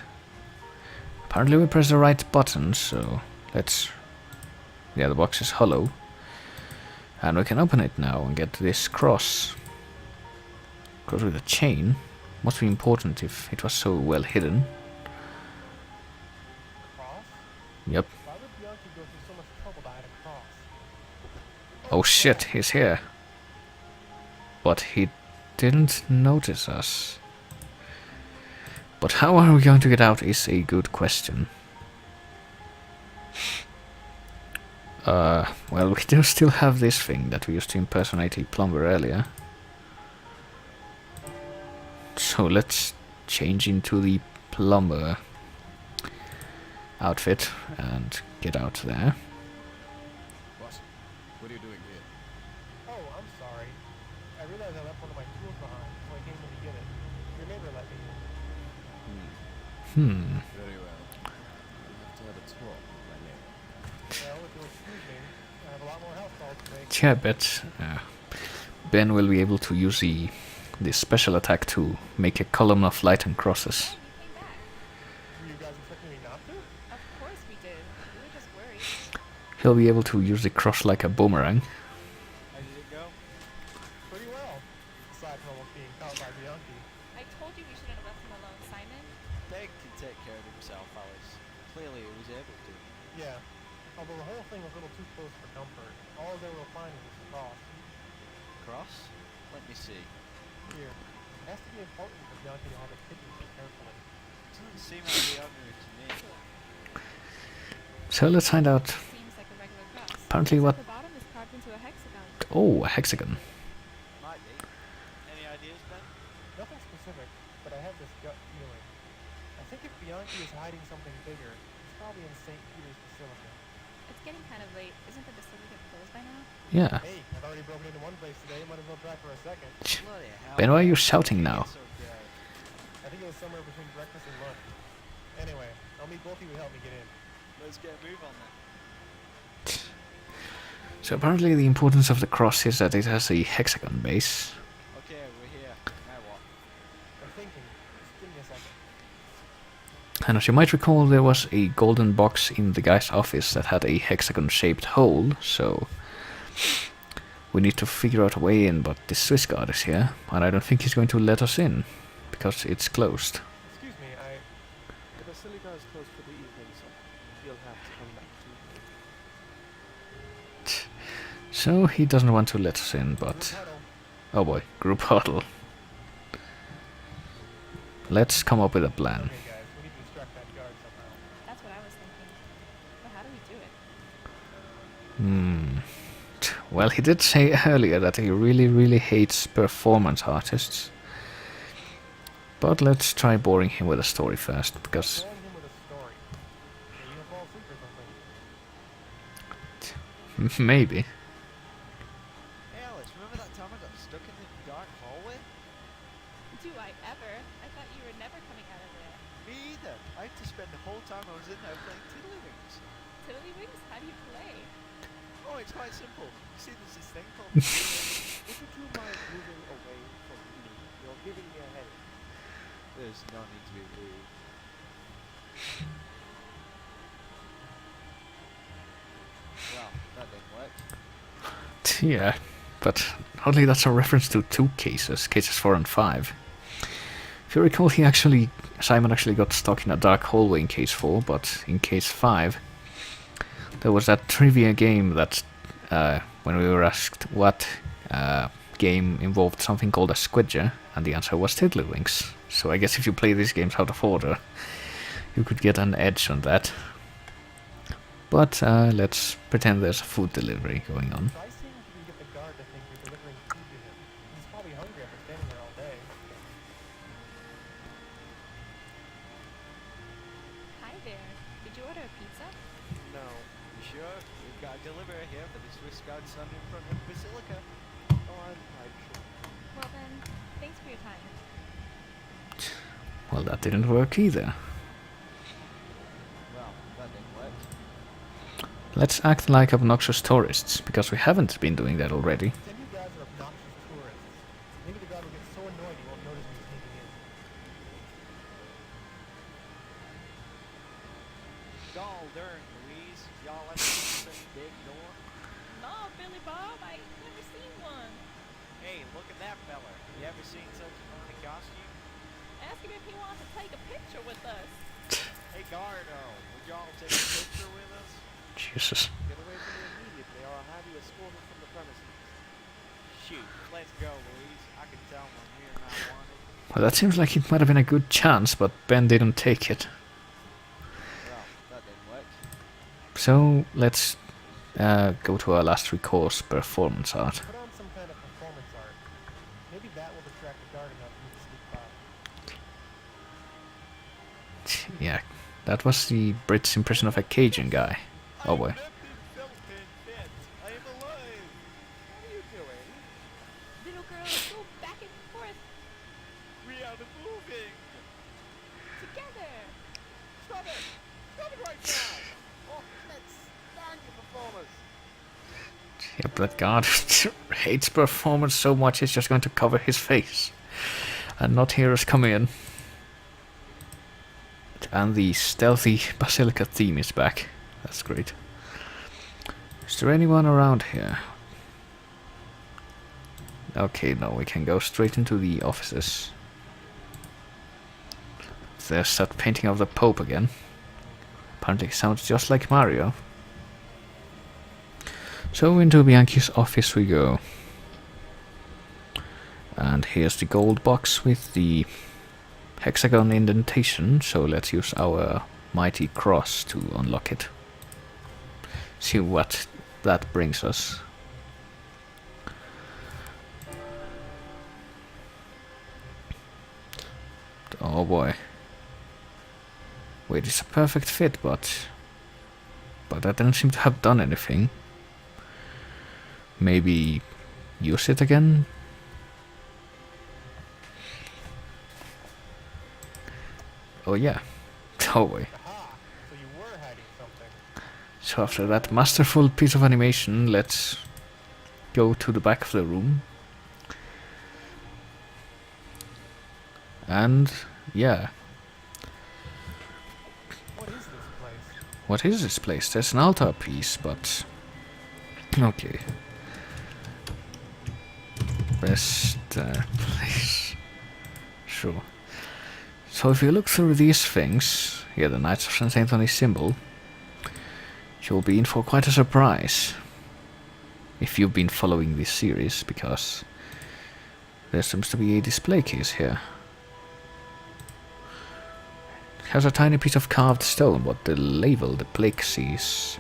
A: apparently we press the right button, so let's... Yeah, the box is hollow. And we can open it now and get this cross. Cross with a chain. Must be important if it was so well hidden.
B: Cross?
A: Yep.
B: Why would Bianchi go through so much trouble to hide a cross?
A: Oh shit, he's here. But he didn't notice us. But how are we going to get out is a good question. Well, we do still have this thing that we used to impersonate a plumber earlier. So let's change into the plumber outfit and get out there.
C: What? What are you doing here?
B: Oh, I'm sorry. I realized I left one of my tools behind, so I came in to get it. Your neighbor let me in.
C: Very well. I'll have to have a talk with my neighbor.
B: Well, if you'll excuse me, I have a lot more house calls to make.
A: Yeah, I bet Ben will be able to use the special attack to make a column of light and crosses.
E: Came back.
B: Were you guys expecting me not to?
E: Of course we did. We were just worried.
A: He'll be able to use the cross like a boomerang.
D: How did it
B: well. Aside from almost being caught by Bianchi.
E: I told you we shouldn't have left him alone, Simon.
D: Dave can take care of himself, Alice. Clearly he was able to.
B: Yeah. Although the whole thing was a little too close for comfort. All they were finding was the cross.
D: Cross? Let me see.
B: Here. It has to be important for Bianchi to have it hidden so carefully.
D: Doesn't seem like the ordinary to me.
A: So let's find out.
E: Seems like a regular cross.
A: Apparently what...
E: The bottom is carved into a hexagon.
A: Oh, a hexagon.
D: Might be. Any ideas, Ben?
B: Nothing specific, but I have this gut feeling. I think if Bianchi is hiding something bigger, it's probably in St. Peter's Basilica.
E: It's getting kind of late. Isn't the basilica closed by now?
A: Yeah.
B: Hey, I've already broken into one place today. Might as well try for a second.
D: Bloody hell.
A: Ben, why are you shouting now?
D: It's okay.
B: I think it was somewhere between breakfast and lunch. Anyway, I'll meet both of you to help me get in.
D: Let's get a move on then.
A: So apparently the importance of the cross is that it has a hexagon base.
D: Okay, we're here. Now what?
B: I'm thinking. Just give me a second.
A: And as you might recall, there was a golden box in the guy's office that had a hexagon-shaped hole, so we need to figure out a way in, but the Swiss guard is here, and I don't think he's going to let us in, because it's closed.
B: Excuse me,
D: The basilica is closed for the evening, so you'll have to come back to me.
A: So he doesn't want to let us in, but...
B: Huddle.
A: Oh boy, group huddle. Let's come up with a plan.
B: Okay, guys, we need to distract that guard somehow.
E: That's what I was thinking. But how do we do it?
A: Well, he did say earlier that he really hates performance artists. But let's try boring him with a story first, because...
B: Boring him with a story. Maybe he'll fall asleep or something.
A: maybe.
D: Hey Alice, remember that time I got stuck in the dark hallway?
E: Do I ever? I thought you were never coming out of there.
D: Me either. I had to spend the whole time I was in there playing tiddlywinks.
E: Tiddlywinks? How do you play?
D: Oh, it's quite simple. You see, there's this thing called...
B: Would you mind moving away from me? You're giving me a headache.
D: There's no need to be rude. Well, that didn't work.
A: Yeah, but oddly that's a reference to two cases, cases 4 and 5. If you recall, Simon actually got stuck in a dark hallway in case 4, but in case 5, there was that trivia game that, when we were asked what game involved something called a squidger, and the answer was Tiddlywinks. So I guess if you play these games out of order, you could get an edge on that. But let's pretend there's a food delivery going on.
B: Try seeing if you can get the guard to think you're delivering food to him. He's probably hungry after standing there all day.
E: Hi there. Did you order a pizza?
D: No. You sure? We've got a delivery here for the Swiss Guard standing in front of the Basilica.
B: Oh, I'm quite sure.
E: Well then, thanks for your time.
A: Well, that didn't work either.
D: Well, that didn't work.
A: Let's act like obnoxious tourists, because we haven't been doing that already.
B: Then you guys are obnoxious tourists. Maybe the guard will get so annoyed he won't notice me sneaking in.
D: Gall darn, Louise. Y'all ever seen such a big door?
E: No, Billy Bob, I ain't never seen one.
D: Hey, look at that fella. You ever seen such a funny costume?
E: Ask him if he wants to take a picture with us.
D: Hey, Gardo, would y'all take a picture with us?
A: Jesus.
B: Get away from me immediately or I'll have you escorted from the premises.
D: Shoot, let's go, Louise. I can tell when we're not wanted.
A: Well, that seems like it might have been a good chance, but Ben didn't take it.
D: Well, that didn't work.
A: So let's go to our last recourse, performance art.
B: Put on some kind of performance art. Maybe that will distract the guard enough for me to sneak by.
A: Yeah, that was the Brits' impression of a Cajun guy. Oh boy.
D: I am alive!
B: What are you doing?
E: Little girls, go back and forth
D: We are moving!
E: together.
B: Stop it! Stop it right now! Oh, let's stand your performers!
A: Yeah, but that guard hates performance so much he's just going to cover his face and not hear us come in. And the stealthy Basilica theme is back. That's great. Is there anyone around here? Okay, no, we can go straight into the offices. There's that painting of the Pope again. Apparently it sounds just like Mario. So into Bianchi's office we go. And here's the gold box with the hexagon indentation, so let's use our mighty cross to unlock it. See what that brings us. Oh boy. Wait, it's a perfect fit, but that didn't seem to have done anything. Maybe use it again? Oh yeah. Oh boy.
B: Aha! So you were hiding something.
A: So after that masterful piece of animation, let's go to the back of the room. And yeah.
B: What is this place?
A: What is this place? There's an altar piece, but okay. Best place. Sure. So if you look through these things, here the Knights of St. Anthony's symbol, you'll be in for quite a surprise. If you've been following this series, because there seems to be a display case here. It has a tiny piece of carved stone, but the label, the plaque says,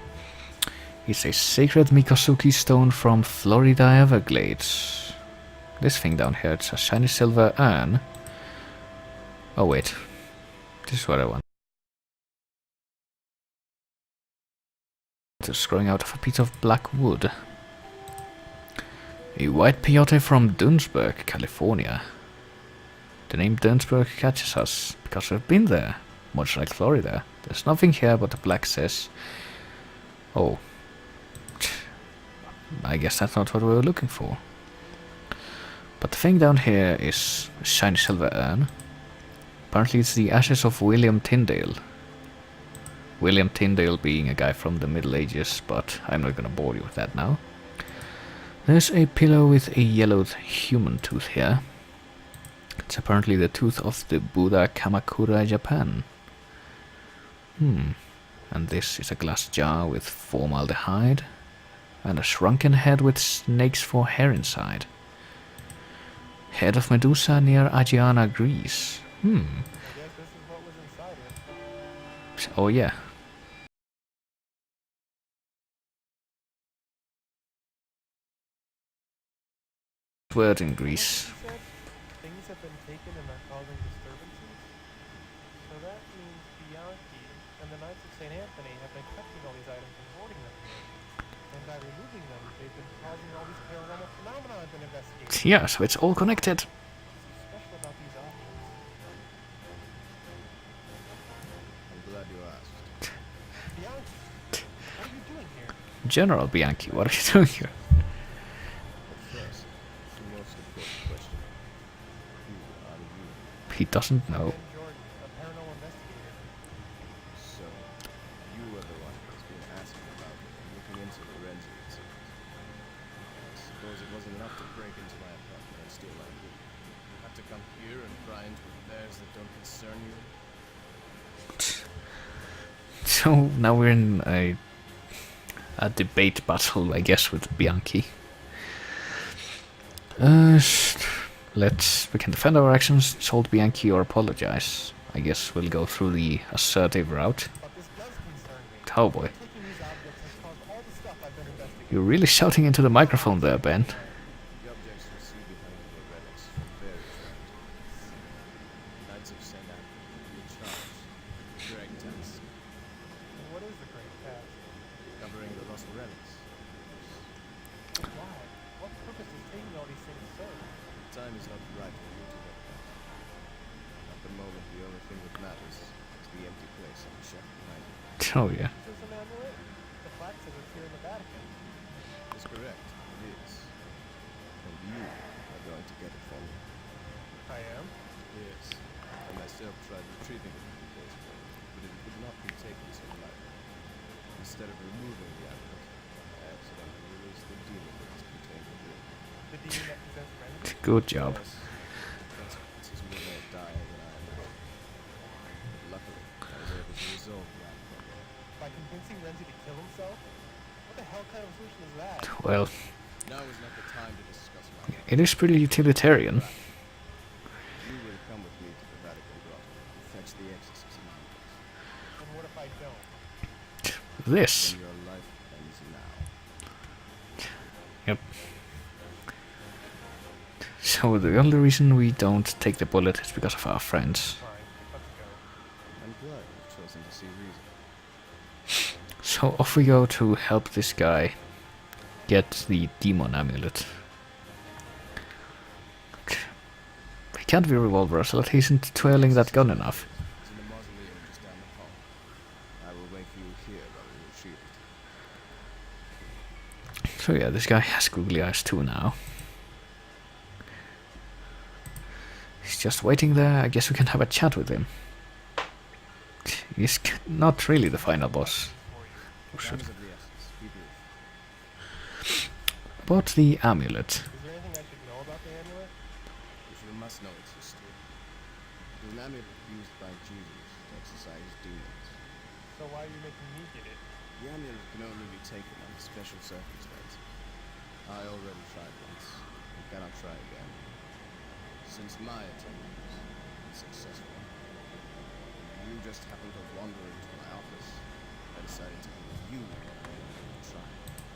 A: it's a sacred Mikosuke stone from Florida Everglades. This thing down here, it's a shiny silver urn. Oh wait, this is what I want. It's growing out of a piece of black wood. A white peyote from Dunsburg, California. The name Dunsburg catches us, because we've been there, much like Florida. There's nothing here but the plaque says... Oh. I guess that's not what we were looking for. But the thing down here is a shiny silver urn. Apparently it's the ashes of William Tyndale. William Tyndale being a guy from the Middle Ages, but I'm not gonna bore you with that now. There's a pillow with a yellowed human tooth here. It's apparently the tooth of the Buddha Kamakura, Japan. And this is a glass jar with formaldehyde. And a shrunken head with snakes for hair inside. Head of Medusa near Agiana, Greece.
B: I guess this is what was inside it.
A: Oh yeah. Word in Greece.
B: He said things have been taken and are causing disturbances. So that means Bianchi and the Knights of St. Anthony have been collecting all these items and hoarding them here. And by removing them, they've been causing all these paranormal phenomena I've been investigating.
A: Yeah, so it's all connected.
B: What's so special about these objects?
C: I'm glad you asked.
B: Bianchi, what are you doing here?
A: General Bianchi, what are you doing here?
C: But first, the most important question. Who are you?
A: He doesn't know.
B: Ben Jordan, a paranormal investigator.
C: So, you were the one who's been asking about me and looking into Lorenzi, it seems. I suppose it wasn't enough to break into my apartment and steal my loot. You have to come here and pry into affairs that don't concern you.
A: So now we're in a debate battle, I guess, with Bianchi. We can defend our actions, insult Bianchi, or apologize. I guess we'll go through the assertive route.
B: But this does concern me.
A: Oh boy.
B: Taking these objects has caused all the stuff I've been investigating.
A: You're really shouting into the microphone there, Ben.
C: The objects you see behind you are relics from various antiquities. Knights of St. Anthony will be in charge. Great task.
B: And what is the great task?
C: Covering the lost relics.
B: Why? What purpose is taking all these things serve?
C: The time is not right for you to get that. At the moment, the only thing that matters is the empty place on the shelf behind you.
A: Oh yeah.
B: This is an amulet. The plaque says it's here in the Vatican.
C: That's correct. It is. And you are going to get it for me.
B: I am.
C: Yes. I myself tried retrieving it a few days ago, but it would not be taken so lightly. Instead of removing the amulet, I accidentally released the demon that is contained within.
B: The demon that possessed Renzi?
A: Good job.
F: Yes. Consequences were more dire than I imagined. But luckily, I was able to resolve that problem.
B: By convincing Renzi to kill himself? What the hell kind of solution is that?
A: Well,
F: Now is not the time to discuss my life.
A: it is pretty utilitarian.
F: You will come with me to the Vatican grotto and fetch the exorcism amulet.
B: And what if I don't?
A: This.
F: Then your life ends now.
A: Yep. So the only reason we don't take the bullet is because of our friends.
B: Fine, let's go.
F: I'm glad you've chosen to see reason.
A: So off we go to help this guy get the demon amulet. He can't be revolver, so that he isn't twirling that gun enough.
F: It's in the mausoleum just down the hall. I will wait for you here while we retrieve it.
A: So yeah, this guy has googly eyes too now. He's just waiting there. I guess we can have a chat with him. He's not really the final boss. Or should-
F: Time is of the essence. Be brief.
A: About the amulet.
B: Is there anything I should know about the amulet?
F: You must know its history. It was an amulet used by Jesus to exorcise demons.
B: So why are you making me get it?
F: The amulet can only be taken under special circumstances. I already tried once. You cannot try again. Since my attempt was unsuccessful, you just happened to wander into my office. I decided to give you a try.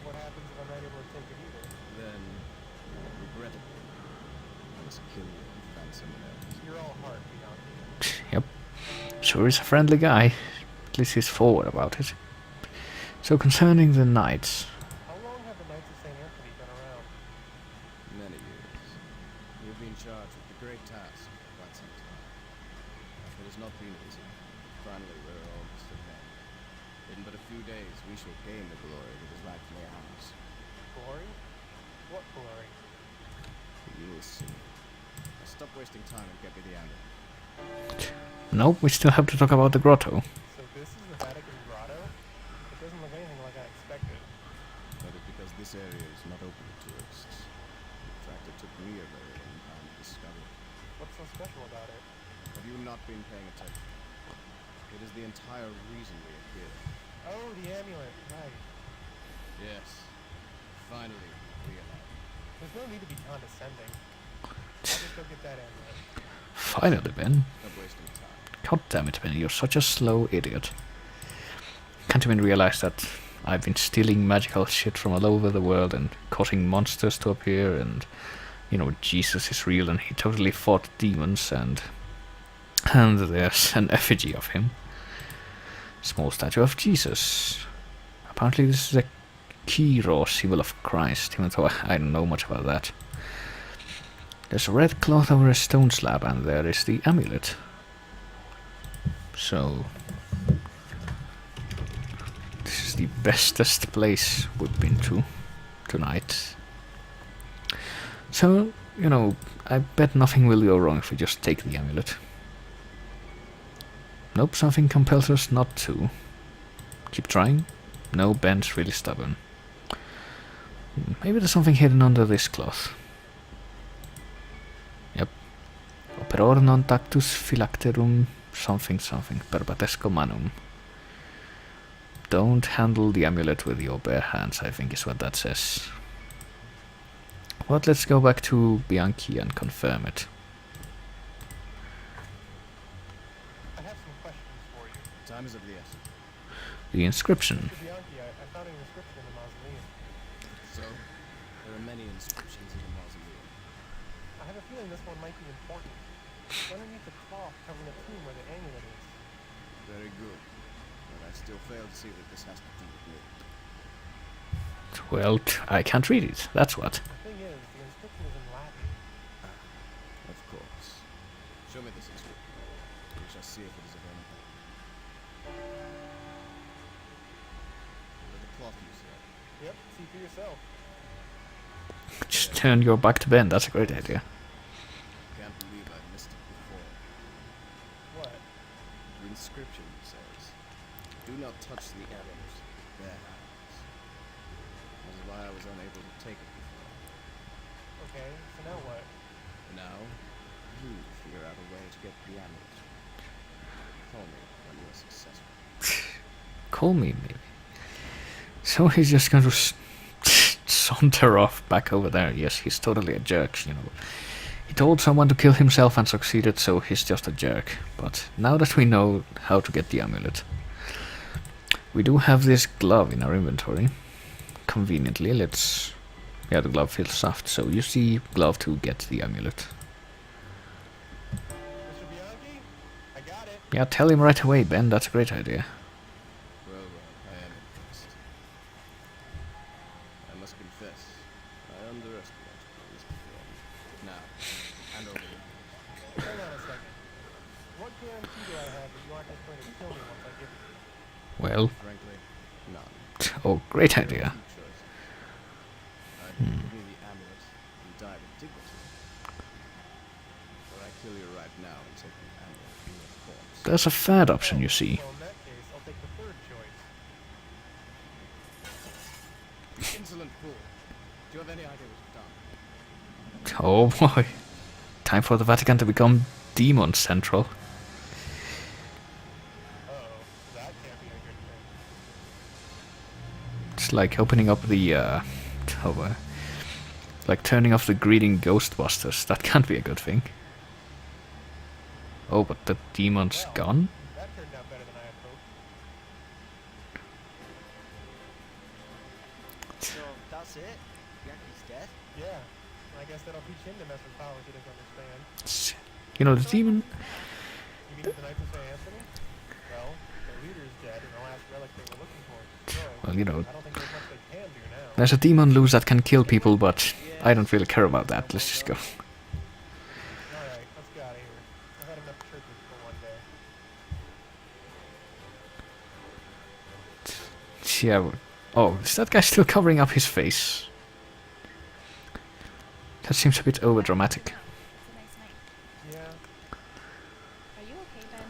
B: What happens if I'm not able to take it either?
F: Then, regrettably, I must kill you and find someone else.
B: You're all heart, Bianchi.
A: Yep. Sure is a friendly guy. At least he's forward about it. So concerning the knights.
B: How long have the Knights of St. Anthony been around?
F: Many years. You've been charged with the great task for quite some time. It has not been easy. Finally, we're almost at the end. In but a few days, we shall gain the glory that is rightfully ours.
B: Glory? What glory?
F: You will see. Now stop wasting time and get me the amulet.
A: Nope, we still have to talk about the grotto.
B: So this is the Vatican grotto? It doesn't look anything like I expected.
F: That is because this area is not open to tourists. In fact, it took me a very long time to discover it.
B: What's so special about it?
F: Have you not been paying attention? It is the entire reason we are here.
B: Oh, the amulet, right.
F: Yes. Finally, realized.
B: There's no need to be condescending. I'll just go get that amulet.
A: Finally, Ben.
F: Stop wasting time.
A: God damn it, Ben, you're such a slow idiot. Can't even realize that I've been stealing magical shit from all over the world and causing monsters to appear, and, you know, Jesus is real and he totally fought demons, and there's an effigy of him. Small statue of Jesus. Apparently this is a key raw symbol of Christ, even though I don't know much about that. There's a red cloth over a stone slab, and there is the amulet. So this is the bestest place we've been to tonight. So, you know, I bet nothing will go wrong if we just take the amulet. Nope, something compels us not to. Keep trying? No, Ben's really stubborn. Maybe there's something hidden under this cloth. Yep. Operor non tactus phylacterum something something perbatesco manum. Don't handle the amulet with your bare hands, I think is what that says. But let's go back to Bianchi and confirm it.
B: I have some questions for you.
F: Time is of the essence.
A: The inscription.
B: Mr. Bianchi, I found an inscription in the mausoleum.
F: So, there are many inscriptions in the mausoleum.
B: I have a feeling this one might be important. It's underneath the cloth covering the tomb where the amulet is.
F: Very good. But I still fail to see that this has to do with me.
A: Well, I can't read it, that's what.
B: The thing is, the inscription is in Latin.
F: Of course. Show me this inscription. We shall see if it is of any help. The cloth you said.
B: Yep, see for yourself.
A: Just turn your back to Ben, that's a great idea.
F: Can't believe I missed it before.
B: What?
F: The inscription says, "Do not touch the amulet with bare hands." That is why I was unable to take it before.
B: Okay, so now what?
F: Now, you figure out a way to get the amulet. Call me when you're successful.
A: Call me, maybe. So he's just going to saunter off back over there. Yes, he's totally a jerk, you know. He told someone to kill himself and succeeded, so he's just a jerk. But now that we know how to get the amulet, we do have this glove in our inventory. Conveniently, let's... Yeah, the glove feels soft, so use the glove to get the amulet.
B: Mr. Bianchi? I got it.
A: Yeah, tell him right away, Ben, that's a great idea.
F: Well, I am impressed. I must confess, I underestimated this before. Now, hand over the amulet.
B: Hang on a second. What guarantee do I have that you aren't just going to kill me once I give it to you?
A: Well,
F: Frankly, none.
A: oh, great
F: There are
A: idea.
F: two choices. Either you give me the amulet and die with dignity, or I kill you right now and take the amulet from your corpse.
A: There's a third option, you see.
B: Well, in that case, I'll take the third choice.
F: You insolent fool! Do you have any idea what you've done?
A: Oh boy. Time for the Vatican to become demon central.
B: Uh-oh, that can't be a good thing.
A: It's like opening up the, like turning off the greeting Ghostbusters. That can't be a good thing. Oh, but the demon's
B: Well,
A: gone?
B: that turned out better than I had hoped.
D: So that's it? Bianchi's dead?
B: Yeah, I guess that'll teach him to mess with powers he doesn't understand.
A: You know, the demon...
B: You mean the Knights of St. Anthony? Well, their leader's dead and the last relic they were looking for is destroyed.
A: Well, you know,
B: I don't think there's much they can do now.
A: there's a demon loose that can kill people, but I don't really care about that. Let's just go.
B: Alright, let's get out of here. I've had enough churches for one day.
A: Yeah. Oh, is that guy still covering up his face? That seems a bit overdramatic.
E: It's a nice night.
B: Yeah.
E: Are you okay, Ben?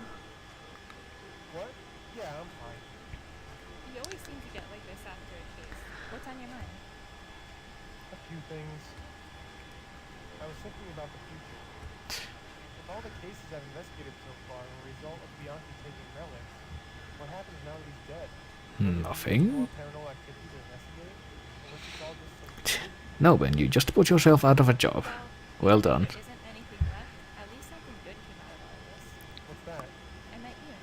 B: What? Yeah, I'm fine.
E: You always seem to get like this after a case. What's on your mind?
B: A few things. I was thinking about the future. If all the cases I've investigated so far are a result of Bianchi taking relics, what happens now that he's dead?
A: Nothing?
B: More paranormal activity to investigate? Or was this all just some...
A: No, Ben, you just put yourself out of a job. Well done.
E: There isn't anything left. At least something good came out of all of this.
B: What's that?
E: I met Ian.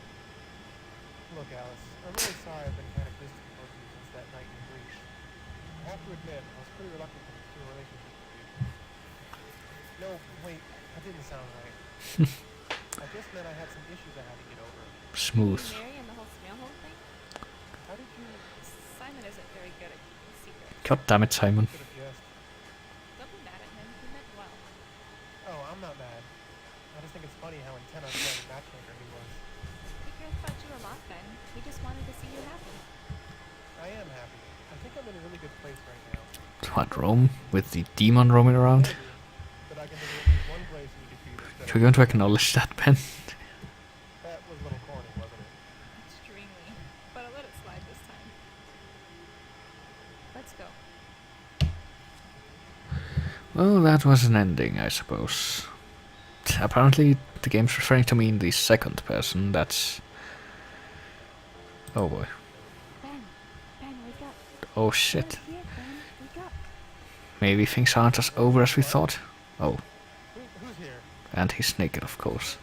B: Look, Alice, I'm really sorry I've been kind of distant towards you since that night in Greece. I have to admit, I was pretty reluctant to pursue a relationship with you. No, wait, that didn't sound right. I just meant I had some issues I had to get over.
A: Smooth.
E: Mary and the whole snail hole thing?
B: How did you...
E: Simon isn't very good at keeping secrets.
A: God damn it, Simon.
B: Could have guessed.
E: Don't be mad at him. He meant well.
B: Oh, I'm not mad. I just think it's funny how intent on playing matchmaker he was.
E: He cares about you a lot, Ben. He just wanted to see you happy.
B: I am happy. I think I'm in a really good place right now.
A: What, Rome? With the demon roaming around?
B: Maybe, but I can think of at least one place we could be that's
A: You're going to acknowledge that, Ben?
B: That was a little corny, wasn't it?
E: Extremely. But I'll let it slide this time. Let's go.
A: Well, that was an ending, I suppose. Apparently, the game's referring to me in the second person. That's... Oh boy.
E: Ben, wake up.
A: Oh shit.
E: We're here, Ben. Wake up.
A: Maybe things aren't as over as we thought. Oh,
B: Who's here?
A: and he's naked, of course.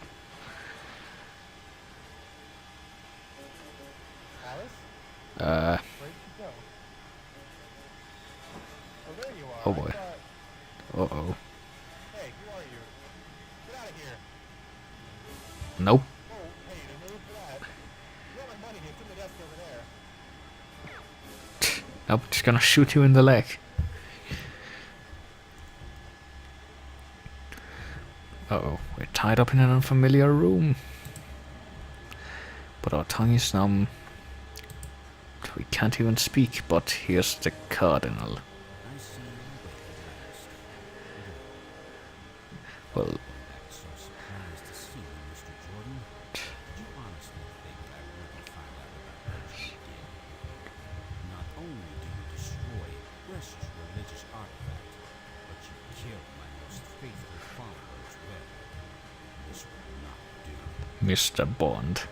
B: Alice?
A: Uh,
B: Where'd you go? Oh, there you are.
A: Oh,
B: I
A: boy.
B: thought-
A: uh-oh.
B: Hey, who are you? Get out of here.
A: Nope.
B: Oh, hey, there's no room for that. You got my money. It's in the desk over there.
A: Nope, just gonna shoot you in the leg. Uh-oh, we're tied up in an unfamiliar room. But our tongue is numb. We can't even speak, but here's the cardinal.
C: I see you awake at last.
A: Well,
C: I'm so surprised to see you, Mr. Jordan. Did you honestly think I wouldn't find out about what you did? Not only do you destroy a precious religious artifact, but you kill
A: Mr. Bond.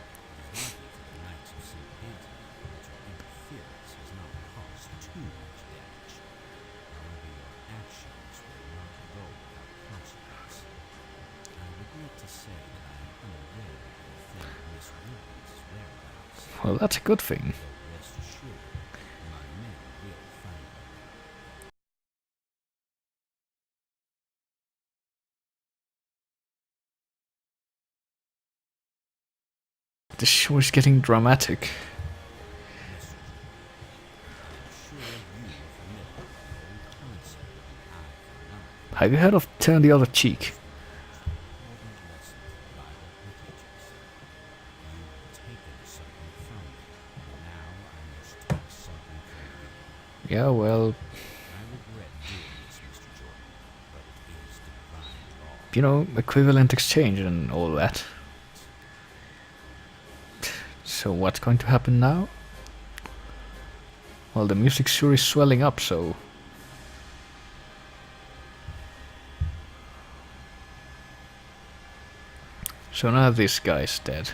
A: Well, that's a good thing. The show is getting dramatic. Have you heard of Turn the Other Cheek? Yeah, well, you know, equivalent exchange and all that. So what's going to happen now? Well, the music sure is swelling up, so... So now this guy's dead.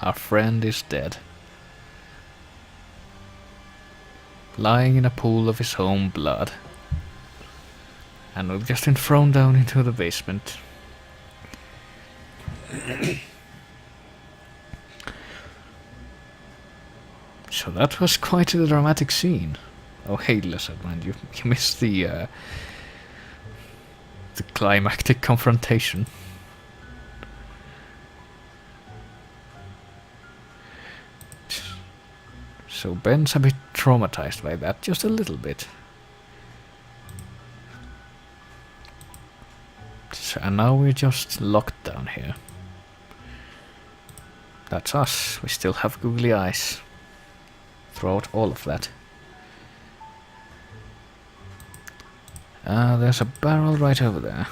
A: Our friend is dead. Lying in a pool of his own blood. And we've just been thrown down into the basement. So that was quite a dramatic scene. Oh hey Lizard Man, you missed the climactic confrontation. So Ben's a bit traumatized by that, just a little bit. So, and now we're just locked down here. That's us, we still have googly eyes. Throughout all of that. There's a barrel right over there.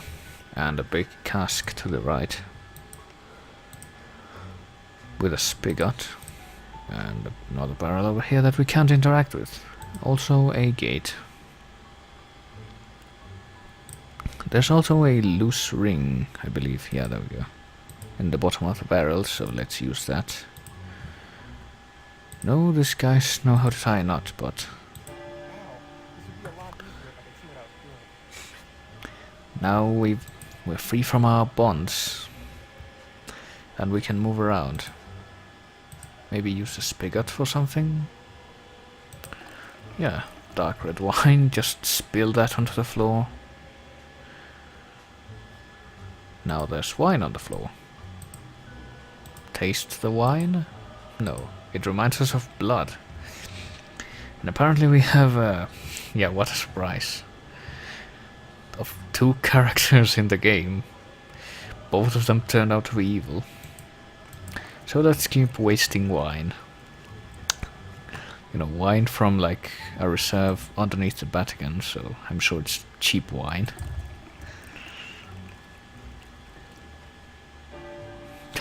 A: And a big cask to the right. With a spigot. And another barrel over here that we can't interact with. Also a gate. There's also a loose ring, I believe. Yeah, there we go. In the bottom of the barrel, so let's use that. No, these guys know how to tie a knot, but... Now we're free from our bonds. And we can move around. Maybe use a spigot for something? Yeah, dark red wine, just spill that onto the floor. Now there's wine on the floor. Taste the wine? No, it reminds us of blood. And apparently we have, yeah, what a surprise. Of 2 characters in the game. Both of them turned out to be evil. So let's keep wasting wine. You know, wine from like a reserve underneath the Vatican, so I'm sure it's cheap wine.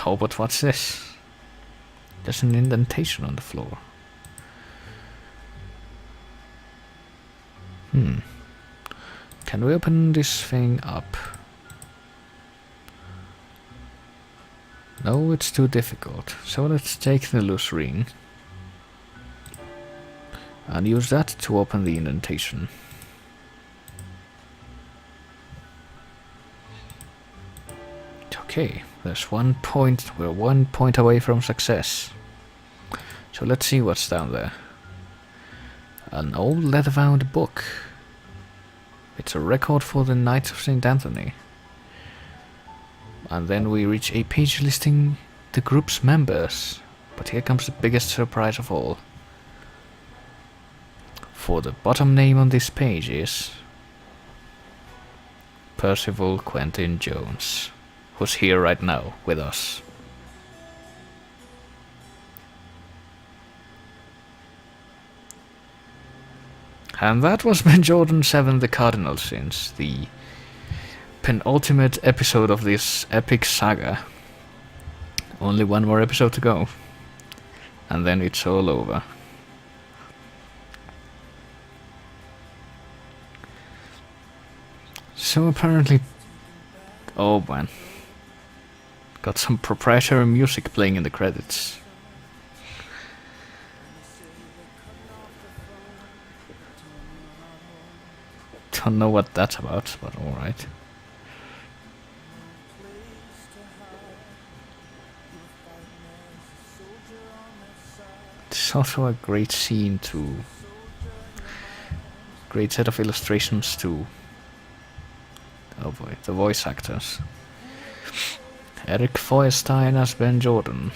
A: Oh, but what's this? There's an indentation on the floor. Can we open this thing up? No, it's too difficult. So let's take the loose ring. And use that to open the indentation. Okay, there's 1 point. We're 1 point away from success. So let's see what's down there. An old leather-bound book. It's a record for the Knights of St. Anthony. And then we reach a page listing the group's members. But here comes the biggest surprise of all. For the bottom name on this page is Percival Quentin Jones, who's here right now with us. And that was Ben Jordan 7 The Cardinal Sins, the penultimate episode of this epic saga. Only 1 more episode to go. And then it's all over. So apparently... Oh man. got some proprietary music playing in the credits. Don't know what that's about, but alright. It's also a great scene to... great set of illustrations to... oh boy, the voice actors. Eric Feuerstein as Ben Jordan.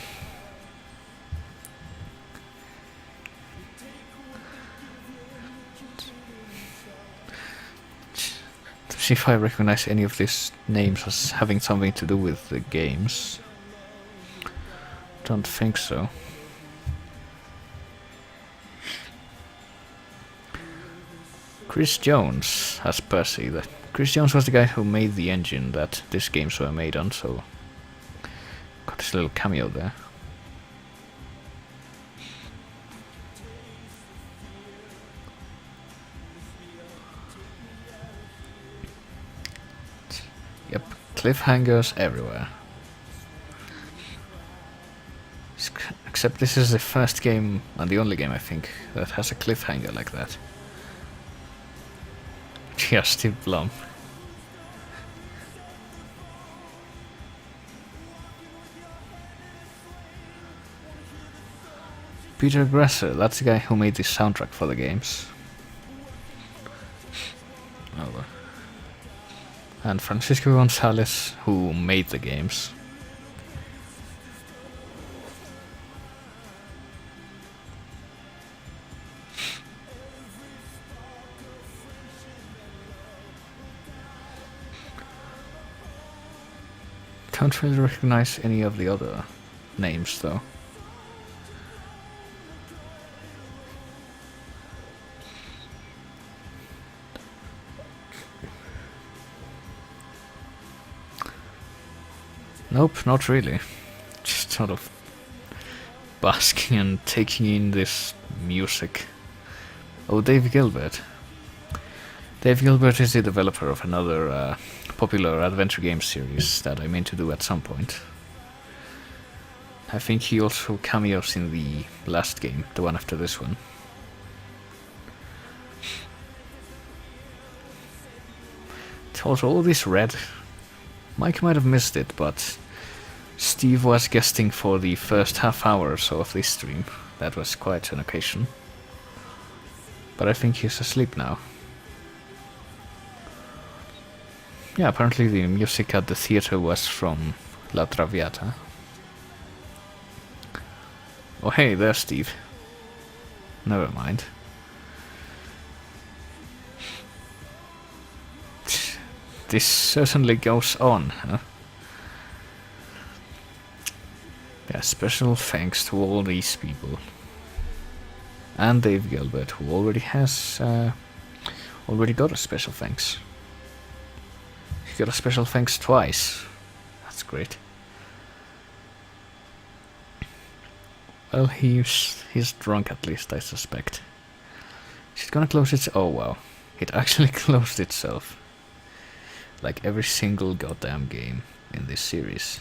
A: To see if I recognize any of these names as having something to do with the games. Don't think so. Chris Jones as Percy. Chris Jones was the guy who made the engine that these games were made on, so got his little cameo there. Yep, cliffhangers everywhere. Except this is the first game, and the only game I think, that has a cliffhanger like that. Yeah, Steve Blum. Peter Grasser, that's the guy who made the soundtrack for the games. Oh. And Francisco Gonzalez, who made the games. Can't really recognize any of the other names though. Nope, not really. Just sort of basking and taking in this music. Oh, Dave Gilbert. Dave Gilbert is the developer of another popular adventure game series that I meant to do at some point. I think he also cameos in the last game, the one after this one. It's also all this red. Mike might have missed it, but Steve was guesting for the first half hour or so of this stream. That was quite an occasion. But I think he's asleep now. Yeah, apparently the music at the theater was from La Traviata. Oh hey, there's Steve. Never mind. This certainly goes on, huh? Yeah, special thanks to all these people. And Dave Gilbert, who already has already got a special thanks. He got a special thanks twice. That's great. Well, he's drunk at least, I suspect. Is it gonna close its... oh wow. It actually closed itself. Like every single goddamn game in this series.